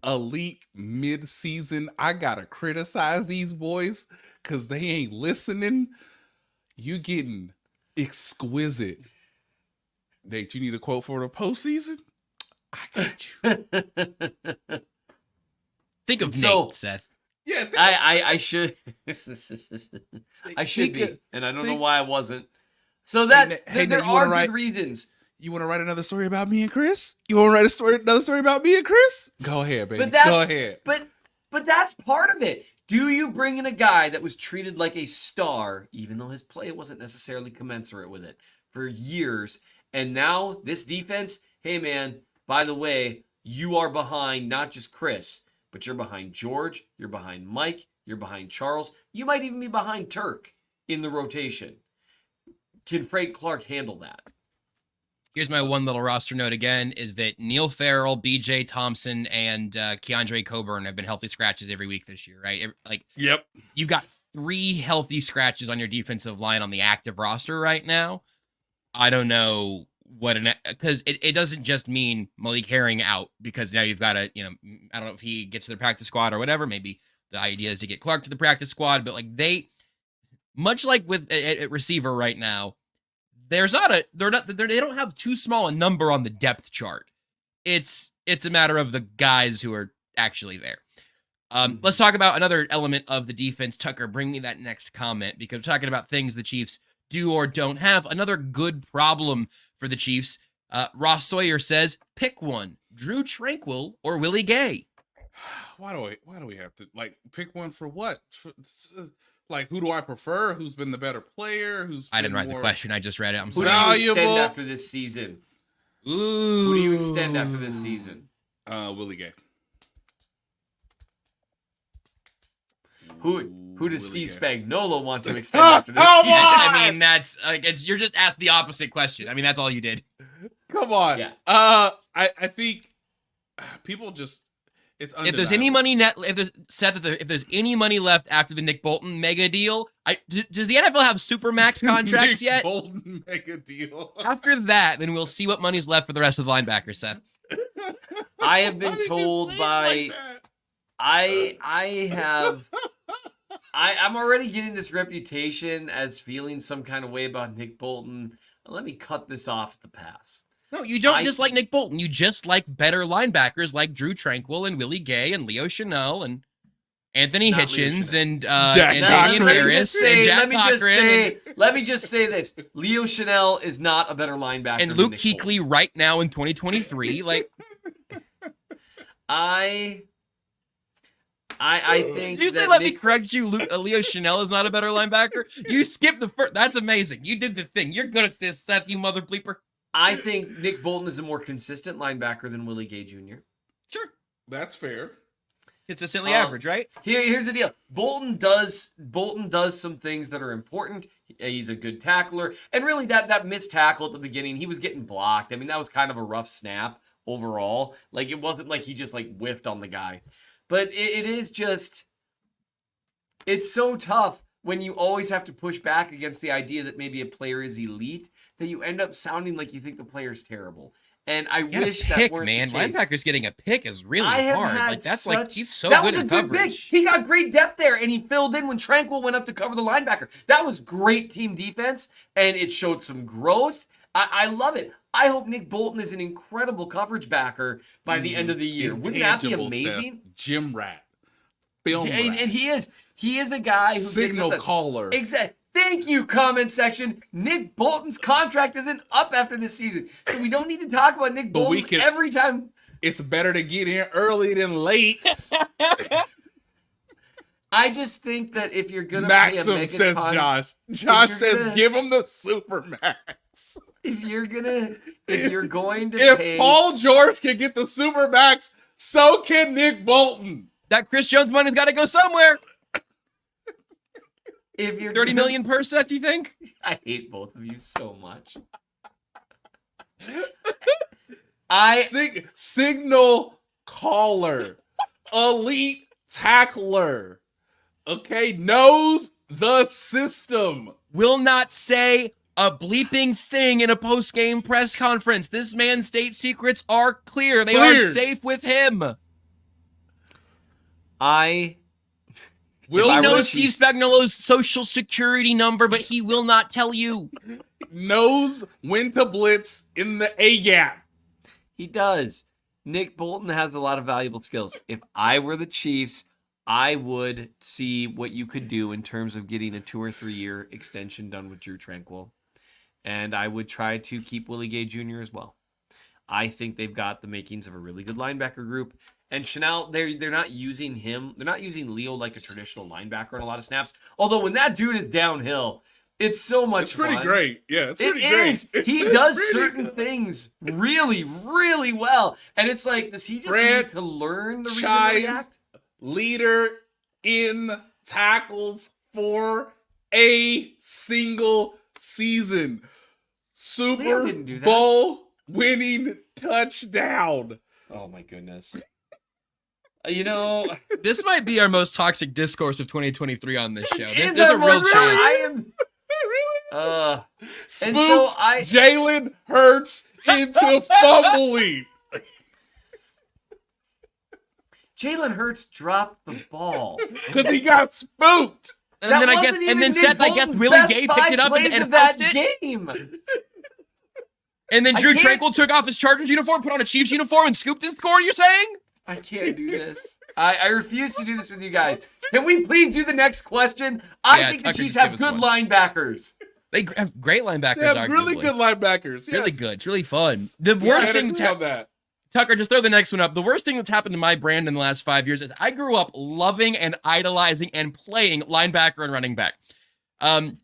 elite mid-season. I gotta criticize these boys because they ain't listening. You getting exquisite. Nate, you need a quote for the postseason? I got you.
Think of Nate, Seth.
Yeah,
I should. I should be, and I don't know why I wasn't. So that there are good reasons.
You want to write another story about me and Chris? You want to write another story about me and Chris? Go ahead, baby. Go ahead.
But that's part of it. Do you bring in a guy that was treated like a star, even though his play wasn't necessarily commensurate with it for years, and now this defense? Hey, man. By the way, you are behind not just Chris, but you're behind George. You're behind Mike. You're behind Charles. You might even be behind Turk in the rotation. Can Frank Clark handle that?
Here's my one little roster note again, is that Neil Farrell, B.J. Thompson, and Keandre Coburn have been healthy scratches every week this year, right? Like,
yep.
You've got 3 healthy scratches on your defensive line on the active roster right now. I don't know what because it doesn't just mean Malik Herring out, because now you've got to, I don't know if he gets to the practice squad or whatever. Maybe the idea is to get Clark to the practice squad, but like much like with a receiver right now, they don't have too small a number on the depth chart. It's a matter of the guys who are actually there. Let's talk about another element of the defense. Tucker, bring me that next comment, because we're talking about things the Chiefs do or don't have. Another good problem for the Chiefs. Ross Sawyer says, pick one, Drew Tranquill or Willie Gay.
Why do we have to pick one for what? Who do I prefer? Who's been the better player?
I didn't write the question. I just read it. I'm
Who
sorry.
do you extend after this season?
Ooh.
Who do you extend after this season?
Willie Gay.
Who does Steve Spagnuolo want to extend after this season?
I mean, that's you're just asked the opposite question. I mean, that's all you did.
Come on.
Yeah.
I think people just, it's undeniable.
If there's any money if there's any money left after the Nick Bolton mega deal, does the NFL have super max contracts
Nick
yet?
Bolton mega deal.
After that, then we'll see what money's left for the rest of the linebackers, Seth.
I have been told by I'm already getting this reputation as feeling some kind of way about Nick Bolton. Let me cut this off at the pass.
No, you don't just like Nick Bolton. You just like better linebackers like Drew Tranquill and Willie Gay and Leo Chanel and Anthony Hitchens and Damian Harris and Jack Cochran.
Let me just say this. Leo Chanel is not a better linebacker
and
than
Luke
Nick
Kuechly
Bolton.
right now in 2023.
I think.
Did you say
that
let me correct you? Leo Chanel is not a better linebacker. You skipped the first. That's amazing. You did the thing. You're good at this, Seth. You mother bleeper.
I think Nick Bolton is a more consistent linebacker than Willie Gay Jr.
Sure,
that's fair.
Consistently average, right?
Here's the deal. Bolton does some things that are important. He's a good tackler, and really that missed tackle at the beginning, he was getting blocked. I mean, that was kind of a rough snap overall. It wasn't like he just whiffed on the guy. But it is just, it's so tough when you always have to push back against the idea that maybe a player is elite, that you end up sounding like you think the player's terrible. And I wish that weren't the case.
Linebackers getting a pick is really hard. He's so good at coverage. That was a good pick.
He got great depth there, and he filled in when Tranquill went up to cover the linebacker. That was great team defense, and it showed some growth. I love it. I hope Nick Bolton is an incredible coverage backer by the end of the year. Wouldn't that be amazing?
Seth. Gym rat. Film rat.
And he is a guy who
signal caller.
Exactly. Thank you, comment section. Nick Bolton's contract isn't up after this season, so we don't need to talk about Nick Bolton every time.
It's better to get in early than late.
I just think that if you're gonna
Maxim
pay a mega
says Josh. Josh says give him the super max.
If you're going to
if Paul George can get the super max, so can Nick Bolton.
That Chris Jones money's got to go somewhere.
If you're
30 million per set, do you think?
I hate both of you so much.
Signal caller, elite tackler. Okay, knows the system.
Will not say a bleeping thing in a post-game press conference. This man's state secrets are clear. They are safe with him.
He
knows Steve Spagnuolo's social security number, but he will not tell you.
Knows when to blitz in the A-gap.
He does. Nick Bolton has a lot of valuable skills. If I were the Chiefs, I would see what you could do in terms of getting a 2 or 3 year extension done with Drew Tranquill. And I would try to keep Willie Gay Jr. as well. I think they've got the makings of a really good linebacker group. And Chanel, they're not using him. They're not using Leo like a traditional linebacker in a lot of snaps. Although when that dude is downhill, it's so much fun.
It's pretty great. Yeah, it's pretty great.
He does certain things really, really well. And it's like, does he just need to learn the react?
Leader in tackles for a single season. Super Bowl winning touchdown.
Oh my goodness.
This might be our most toxic discourse of 2023 on this show. There's
that
a real
was
chance.
I am.
Spooked
And so
Jalen Hurts into fumbling.
Jalen Hurts dropped the ball.
Because he got spooked.
And then Seth, I guess Willie Gay picked it up and housed it.
Game.
And then Drew Tranquil took off his Chargers uniform, put on a Chiefs uniform, and scooped and scored, you're saying?
I can't do this. I refuse to do this with you guys. Can we please do the next question? I think the
Tucker,
Chiefs
just give
have
us
good
one.
linebackers.
They have great linebackers,
They have
arguably.
really good linebackers.
Really
yes.
good. It's really fun. The worst thing that's
that.
Tucker, just throw the next one up. The worst thing that's happened to my brand in the last 5 years is I grew up loving and idolizing and playing linebacker and running back.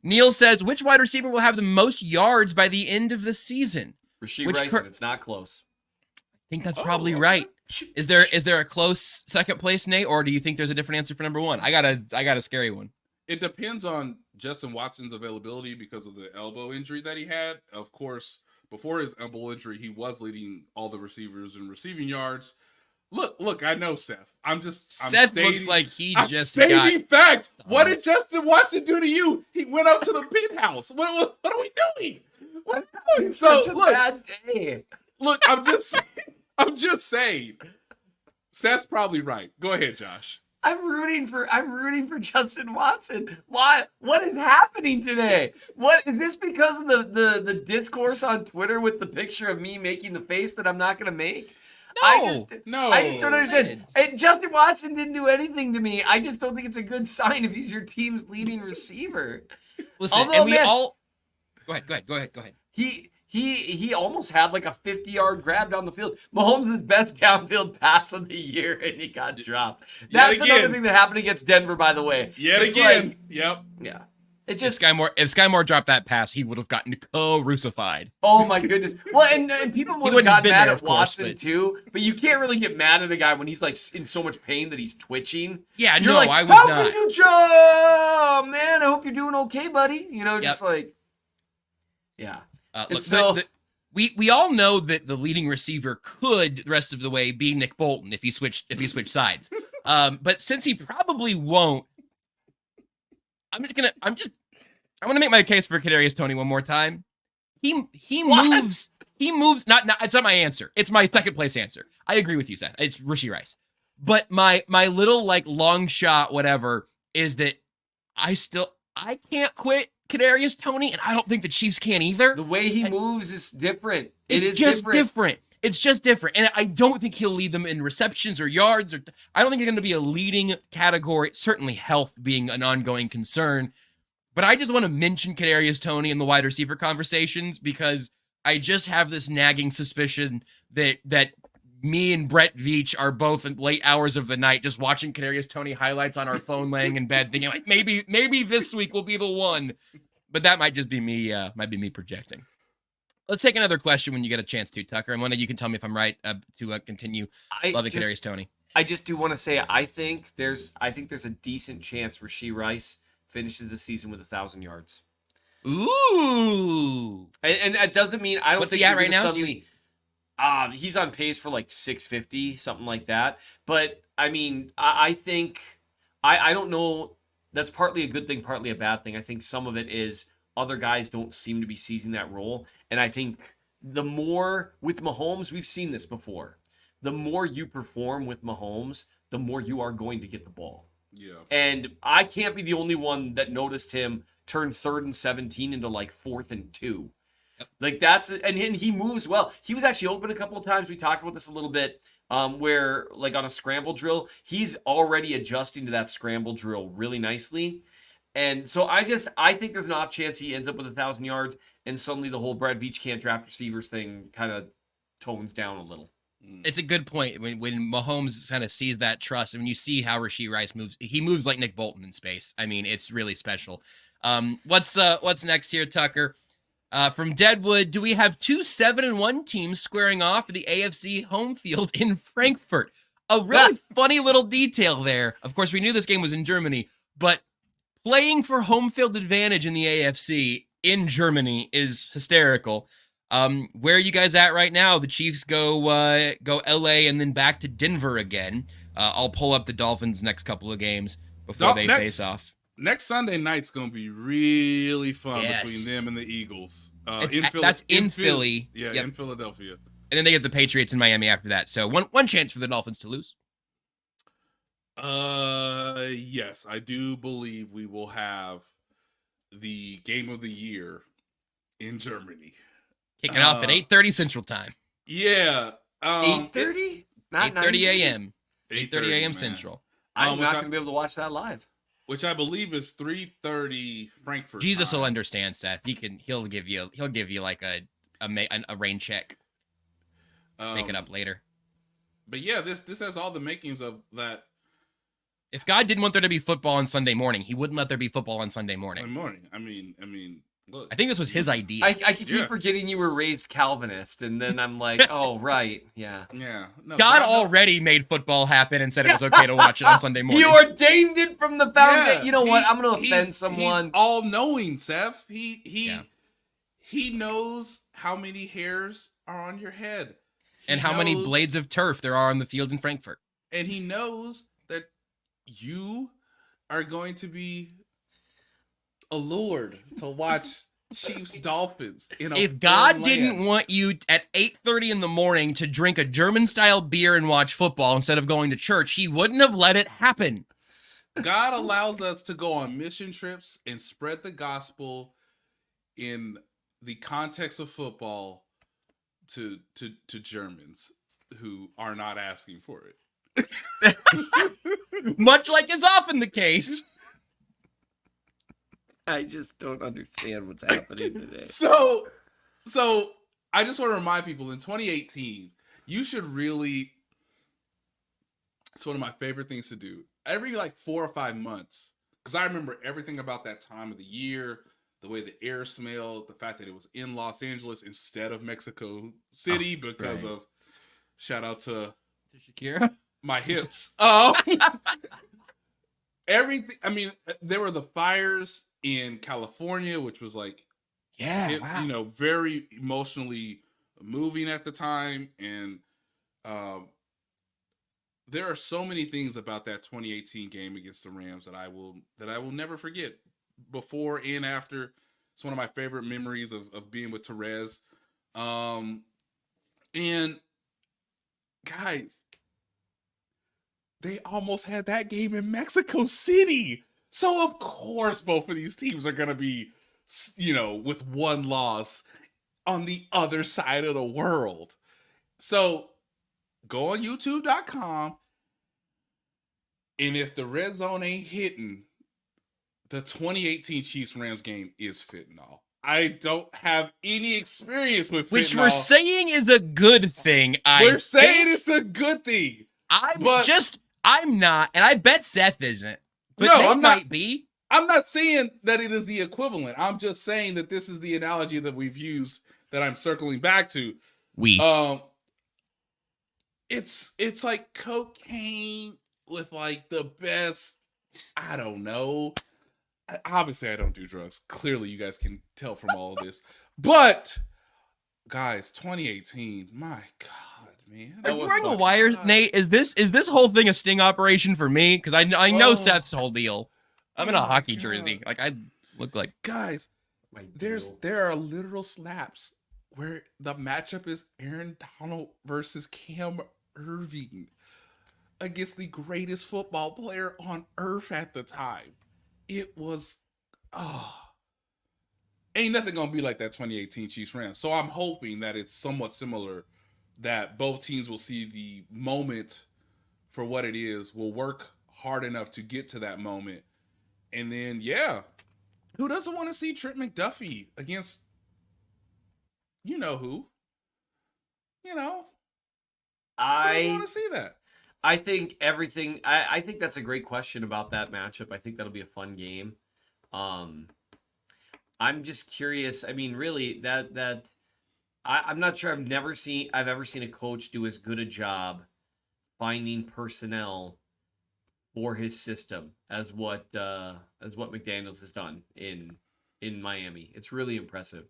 Neil says, which wide receiver will have the most yards by the end of the season?
Rasheed Rice, and it's not close.
I think that's probably right. Is there a close second place, Nate, or do you think there's a different answer for number one? I got a scary one.
It depends on Justin Watson's availability because of the elbow injury that he had. Of course, before his elbow injury, he was leading all the receivers in receiving yards. Look, I know Seth.
Seth looks like he
I'm
just
stating facts. What did Justin Watson do to you? He went up to the penthouse. What are we doing? What are we doing? So
Such a bad day.
look, I'm just saying. Seth's probably right. Go ahead, Josh.
I'm rooting for Justin Watson. Why? What is happening today? What is this because of the discourse on Twitter with the picture of me making the face that I'm not going to make? I just don't understand. And Justin Watson didn't do anything to me. I just don't think it's a good sign if he's your team's leading receiver.
Listen,
Although,
Go ahead.
He almost had like a 50-yard grab down the field. Mahomes' best downfield pass of the year, and he got dropped. That's another thing that happened against Denver, by the way.
Yet again.
Yeah. It just
if Sky Moore dropped that pass, he would have gotten crucified.
Oh my goodness. Well, and people would have
wouldn't have
gotten
been
mad
there,
at
of course,
Watson
but-
too, but you can't really get mad at a guy when he's like in so much pain that he's twitching.
Yeah,
You're
no,
like,
I was
how
not.
could you jump? Oh, man, I hope you're doing okay, buddy. Just like, yeah.
Look,
so-
we all know that the leading receiver could the rest of the way be Nick Bolton if he switched sides. But since he probably won't, I want to make my case for Kadarius Toney one more time. He moves. Not it's not my answer. It's my second place answer. I agree with you, Seth. It's Rasheed Rice. But my little like long shot whatever is that I can't quit Kadarius Toney, and I don't think the Chiefs can either.
The way he moves is different.
It's just different. It's just different. And I don't think he'll lead them in receptions or yards. I don't think it's going to be a leading category. Certainly health being an ongoing concern. But I just want to mention Kadarius Toney in the wide receiver conversations because I just have this nagging suspicion that me and Brett Veach are both in late hours of the night just watching Kadarius Toney highlights on our phone laying in bed thinking like maybe this week will be the one. But that might just be me projecting. Let's take another question when you get a chance to, Tucker. And one that you can tell me if I'm right to continue loving Kadarius Toney.
I just do want to say I think there's a decent chance Rasheed Rice finishes the season with 1,000 yards.
Ooh.
And that doesn't mean I don't
What's
think
he at
you're
right
gonna
now?
suddenly he's on pace for like 650, something like that. But I mean, I think I don't know. That's partly a good thing, partly a bad thing. I think some of it is other guys don't seem to be seizing that role. And I think the more with Mahomes, we've seen this before. The more you perform with Mahomes, the more you are going to get the ball.
Yeah.
And I can't be the only one that noticed him turn 3rd and 17 into like 4th and 2. Like and he moves well. He was actually open a couple of times. We talked about this a little bit. Where like on a scramble drill, he's already adjusting to that scramble drill really nicely. And so I think there's an off chance he ends up with 1,000 yards and suddenly the whole Brad Veach can't draft receivers thing kind of tones down a little.
It's a good point when Mahomes kind of sees that trust and when you see how Rasheed Rice moves, he moves like Nick Bolton in space. I mean, it's really special. What's next here, Tucker? From Deadwood, do we have 2 7-1 teams squaring off for the AFC home field in Frankfurt? A really funny little detail there. Of course, we knew this game was in Germany, but playing for home field advantage in the AFC in Germany is hysterical. Where are you guys at right now? The Chiefs go LA and then back to Denver again. I'll pull up the Dolphins' next couple of games before they face off.
Next Sunday night's going to be really fun between them and the Eagles.
That's in Philly.
Yeah, in Philadelphia.
And then they get the Patriots in Miami after that. So one chance for the Dolphins to lose.
Yes, I do believe we will have the game of the year in Germany.
Kicking off at 8:30 Central Time.
Yeah.
8:30? Not
8:30 a.m.
8:30
a.m. Central.
I'm not going to be able to watch that live.
Which I believe is 3:30 Frankfurt.
Jesus
time.
will understand, Seth. He'll give you like a rain check. Make it up later.
But yeah, this has all the makings of that.
If God didn't want there to be football on Sunday morning, he wouldn't let there be football on Sunday morning.
I mean, look.
I think this was his idea.
I keep forgetting you were raised Calvinist, and then I'm like, oh, right. Yeah.
Yeah. No,
God already made football happen and said it was okay to watch it on Sunday morning.
You ordained it from the foundation.
Yeah,
you know what? I'm going to offend someone.
He's all-knowing, Seth. He knows how many hairs are on your head.
And how many blades of turf there are on the field in Frankfurt.
And he knows that you are going to be allured to watch Chiefs Dolphins.
If God didn't want you at 8:30 in the morning to drink a German-style beer and watch football instead of going to church, he wouldn't have let it happen.
God allows us to go on mission trips and spread the gospel in the context of football to Germans who are not asking for it.
Much like is often the case.
I just don't understand what's happening today.
So I just want to remind people in 2018, you should really, it's one of my favorite things to do. Every 4 or 5 months, because I remember everything about that time of the year, the way the air smelled, the fact that it was in Los Angeles instead of Mexico City because of, shout out to
Shakira,
my hips. Everything. I mean, there were the fires in California, which was very emotionally moving at the time. And there are so many things about that 2018 game against the Rams that I will never forget. Before and after, it's one of my favorite memories of being with Therese. And guys, they almost had that game in Mexico City. So of course both of these teams are going to be, with one loss on the other side of the world. So go on YouTube.com. And if the red zone ain't hitting, the 2018 Chiefs-Rams game is fentanyl. I don't have any experience with fentanyl.
Which we're saying is a good thing.
We're saying it's a good thing.
I'm not, and I bet Seth isn't. But
no,
might be.
I'm not saying that it is the equivalent. I'm just saying that this is the analogy that we've used that I'm circling back to. It's like cocaine with the best, I don't know. Obviously, I don't do drugs. Clearly, you guys can tell from all of this. But, guys, 2018, my God, man.
Are you wearing a wire, Nate? Is this whole thing a sting operation for me? Because I know Seth's whole deal. I'm in a hockey jersey. I look like...
Guys, there are literal snaps where the matchup is Aaron Donald versus Cam Irving against the greatest football player on earth at the time. It was, ain't nothing gonna be like that 2018 Chiefs Rams. So I'm hoping that it's somewhat similar, that both teams will see the moment for what it is, will work hard enough to get to that moment. And then, who doesn't want to see Trent McDuffie against, who? Who doesn't want to see that?
I think I think that's a great question about that matchup. I think that'll be a fun game. I'm just curious. I mean, really, I'm not sure. I've ever seen a coach do as good a job finding personnel for his system as what McDaniels has done in Miami. It's really impressive.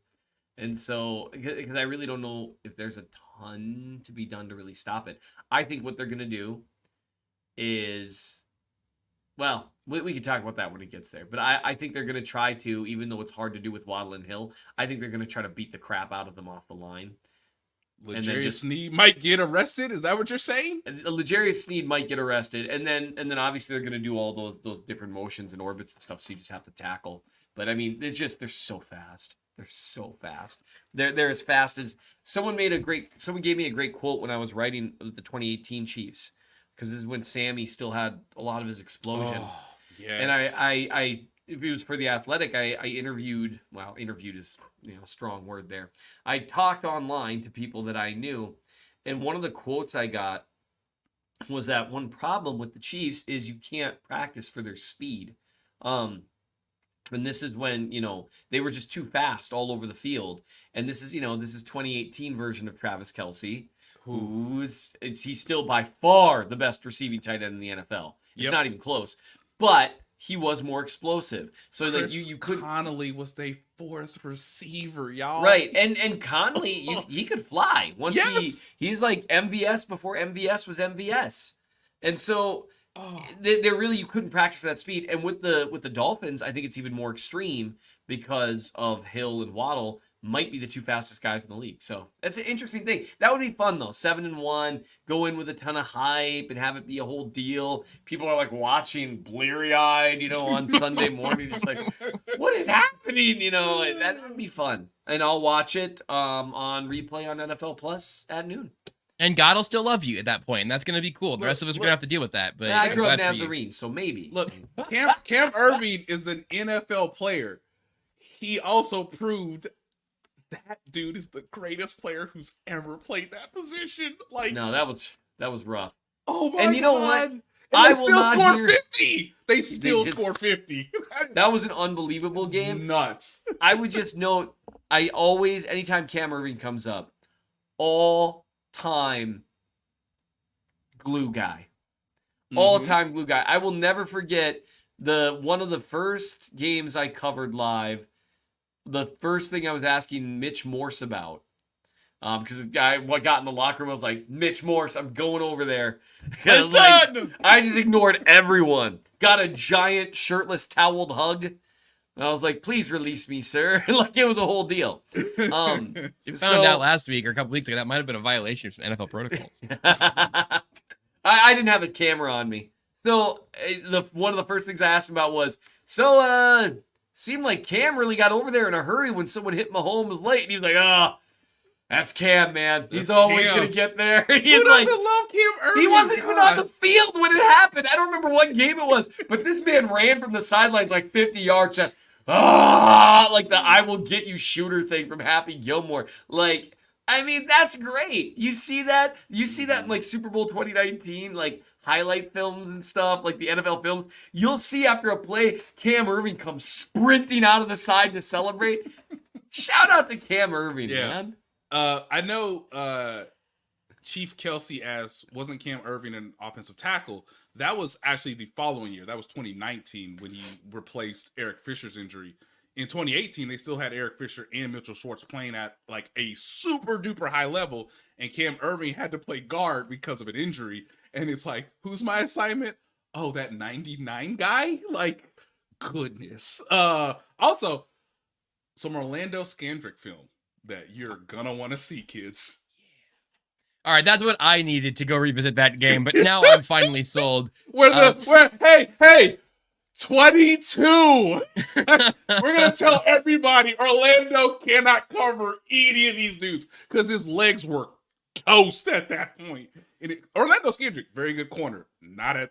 And so, because I really don't know if there's a ton to be done to really stop it. I think what they're going to do is, well, we can talk about that when it gets there. But I think they're going to try to, even though it's hard to do with Waddle and Hill, I think they're going to try to beat the crap out of them off the line.
L'Jarius Sneed might get arrested. Is that what you're saying?
L'Jarius Sneed might get arrested, and then obviously they're going to do all those different motions and orbits and stuff. So you just have to tackle. But I mean, they're so fast. They're so fast. They're as fast as someone gave me a great quote when I was writing the 2018 Chiefs, because this is when Sammy still had a lot of his explosion.
Oh, yes.
And I if it was for The Athletic, I interviewed is a strong word there. I talked online to people that I knew, and one of the quotes I got was that one problem with the Chiefs is you can't practice for their speed. And this is when, they were just too fast all over the field. And this is 2018 version of Travis Kelce, he's still by far the best receiving tight end in the NFL. It's not even close. But he was more explosive. So
Chris
that you could
Connolly was their fourth receiver, y'all.
Right. And Connolly, he could fly. Once he's like MVS before MVS was MVS. And so they're really, you couldn't practice for that speed. And with the Dolphins, I think it's even more extreme because of Hill and Waddle might be the two fastest guys in the league. So that's an interesting thing. That would be fun though. 7-1, go in with a ton of hype and have it be a whole deal. People are like watching bleary-eyed, on Sunday morning, just like, what is happening? That would be fun. And I'll watch it on replay on NFL Plus at noon.
And God will still love you at that point, and that's going to be cool. The rest of us are going to have to deal with that. But
I grew up Nazarene, so maybe.
Look, Cam Irving is an NFL player. He also proved that dude is the greatest player who's ever played that position. Like,
no, that was rough.
Oh my god!
And you know what?
And
I
they
will
still
not
score
hear
50. They still score 50.
That was an unbelievable game.
Nuts.
I would just note, anytime Cam Irving comes up, all-time glue guy. All-time glue guy. I will never forget one of the first games I covered live. The first thing I was asking Mitch Morse about, because the guy got in the locker room, I was like, Mitch Morse, I'm going over there. I just ignored everyone. Got a giant shirtless toweled hug. And I was like, please release me, sir. Like it was a whole deal.
You found out last week or a couple weeks ago that might have been a violation from NFL protocols.
I didn't have a camera on me. So one of the first things I asked him about was, seemed like Cam really got over there in a hurry when someone hit Mahomes late. And he was like, that's Cam, man. He's always going to get there. He's
Who doesn't love Cam Irving?
He wasn't even on the field when it happened. I don't remember what game it was, but this man ran from the sidelines like 50 yards, just, like the I will get you shooter thing from Happy Gilmore. Like, I mean, that's great. You see that? You see that in like Super Bowl 2019, like highlight films and stuff, like the NFL films. You'll see after a play, Cam Irving comes sprinting out of the side to celebrate. Shout out to Cam Irving, man.
I know Chief Kelce wasn't Cam Irving an offensive tackle. That was actually the following year. That was 2019 when he replaced Eric Fisher's injury. In 2018, they still had Eric Fisher and Mitchell Schwartz playing at like a super duper high level, and Cam Irving had to play guard because of an injury. And it's like, who's my assignment? Oh, that 99 guy? Like, goodness. Also, some Orlando Scandrick film that you're gonna want to see, kids.
All right, that's what I needed to go revisit that game, but now I'm finally sold.
Hey, 22. We're gonna tell everybody Orlando cannot cover any of these dudes because his legs were toast at that point. And Orlando Scandrick, very good corner, not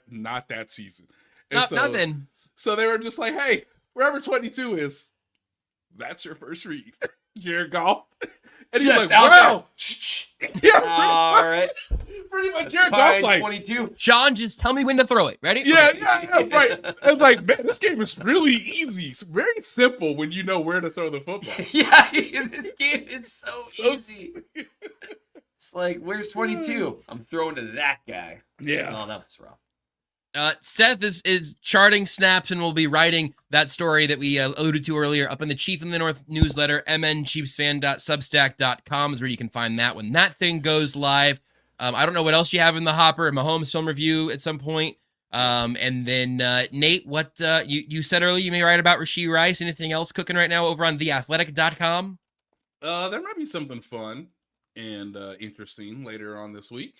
that season.
Nothing.
So they were just like, hey, wherever 22 is, that's your first read. Jared Goff. And he's like, wow. Yeah,
all right.
Pretty much Jared Goff's like
22.
Sean, just tell me when to throw it. Ready?
Yeah, right. I was like, man, this game is really easy. It's very simple when you know where to throw the football.
Yeah, this game is so easy. It's like, where's 22? I'm throwing to that guy.
Yeah.
Oh, that was rough.
Seth is charting snaps and will be writing that story that we alluded to earlier up in the Chief in the North newsletter. mnchiefsfan.substack.com is where you can find that when that thing goes live. I don't know what else you have in the hopper. Mahomes film review at some point. And then Nate, what you said earlier, you may write about Rashee Rice. Anything else cooking right now over on theathletic.com?
There might be something fun and interesting later on this week.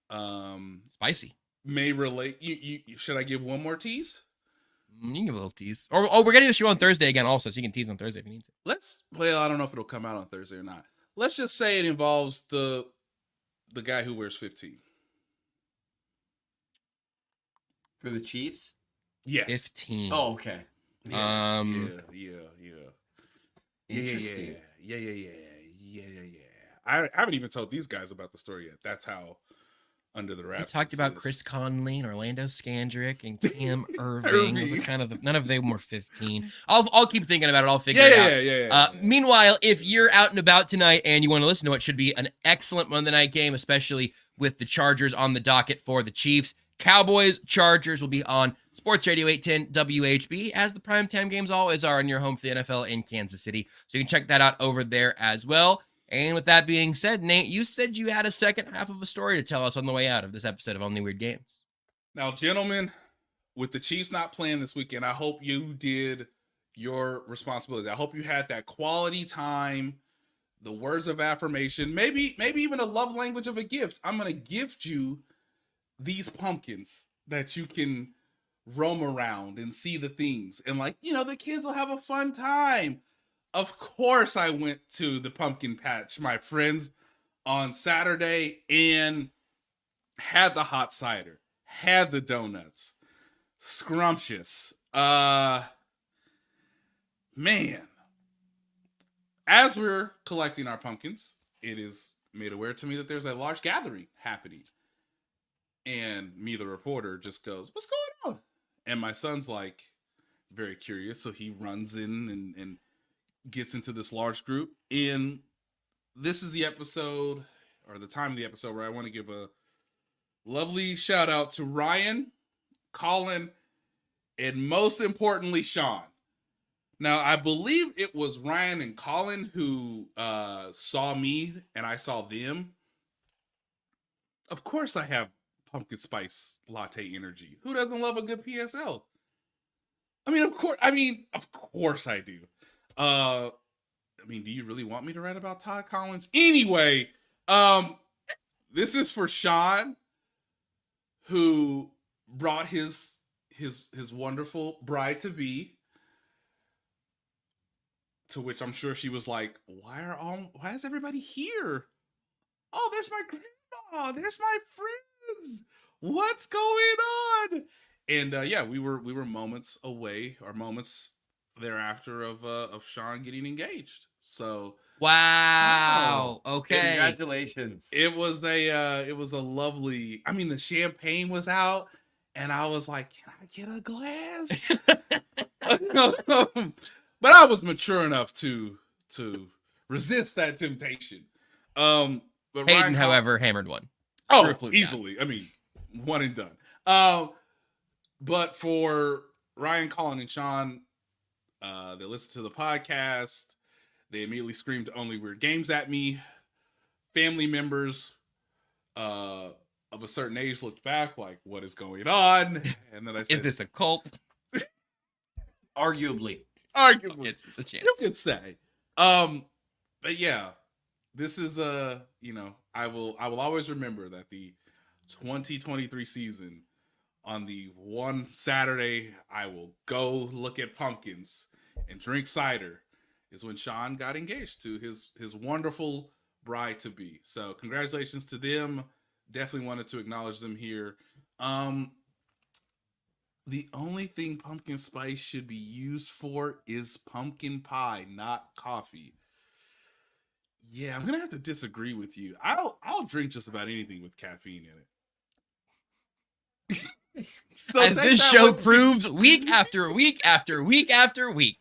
Spicy.
May relate. You should I give one more tease?
You can give a little tease. Or we're getting a show on Thursday again also, so you can tease on Thursday if you need to.
Well, I don't know if it'll come out on Thursday or not. Let's just say it involves the guy who wears 15.
For the Chiefs?
Yes.
15.
Oh, okay.
Yeah.
Interesting.
Yeah. I haven't even told these guys about the story yet. That's how under the wraps.
We talked about Chris Conley and Orlando Scandrick and Cam Irving. Those are kind of none of them were 15. I'll keep thinking about it. I'll figure it out.
Yeah.
Meanwhile, if you're out and about tonight and you want to listen to what should be an excellent Monday night game, especially with the Chargers on the docket for the Chiefs, Cowboys, Chargers will be on Sports Radio 810 WHB, as the primetime games always are in your home for the NFL in Kansas City. So you can check that out over there as well. And with that being said, Nate, you said you had a second half of a story to tell us on the way out of this episode of Only Weird Games.
Now, gentlemen, with the Chiefs not playing this weekend, I hope you did your responsibility. I hope you had that quality time, the words of affirmation, maybe even a love language of a gift. I'm going to gift you these pumpkins that you can roam around and see the things. And the kids will have a fun time. Of course, I went to the pumpkin patch, my friends, on Saturday and had the hot cider, had the donuts. Scrumptious. Man, as we're collecting our pumpkins, it is made aware to me that there's a large gathering happening. And me, the reporter, just goes, "What's going on?" And my son's like, very curious. So he runs in and gets into this large group. And this is the episode, or the time of the episode, where I want to give a lovely shout out to Ryan, Colin, and most importantly, Sean. Now, I believe it was Ryan and Colin who saw me and I saw them. Of course I have pumpkin spice latte energy. Who doesn't love a good PSL? Of course I do. Do you really want me to write about Todd Collins? Anyway, this is for Sean, who brought his wonderful bride-to-be, to which I'm sure she was like, why is everybody here? Oh, there's my grandma, there's my friends. What's going on? And we were moments away, or moments thereafter of Sean getting engaged. So
wow. Okay.
Congratulations.
It was a lovely, the champagne was out and I was like, can I get a glass? But I was mature enough to resist that temptation. But
Hayden, however, hammered one.
Oh, easily. One and done. But for Ryan, Colin, and Sean, they listened to the podcast. They immediately screamed "Only Weird Games" at me. Family members of a certain age looked back like, what is going on? And then I said,
is this a cult?
Arguably.
It's a chance.
You could say. But yeah, this is I will always remember that the 2023 season, on the one Saturday I will go look at pumpkins and drink cider, is when Sean got engaged to his wonderful bride-to-be. So congratulations to them. Definitely wanted to acknowledge them here. The only thing pumpkin spice should be used for is pumpkin pie, not coffee. Yeah, I'm gonna have to disagree with you. I'll drink just about anything with caffeine in it.
So as this show proves, week after week after week after week.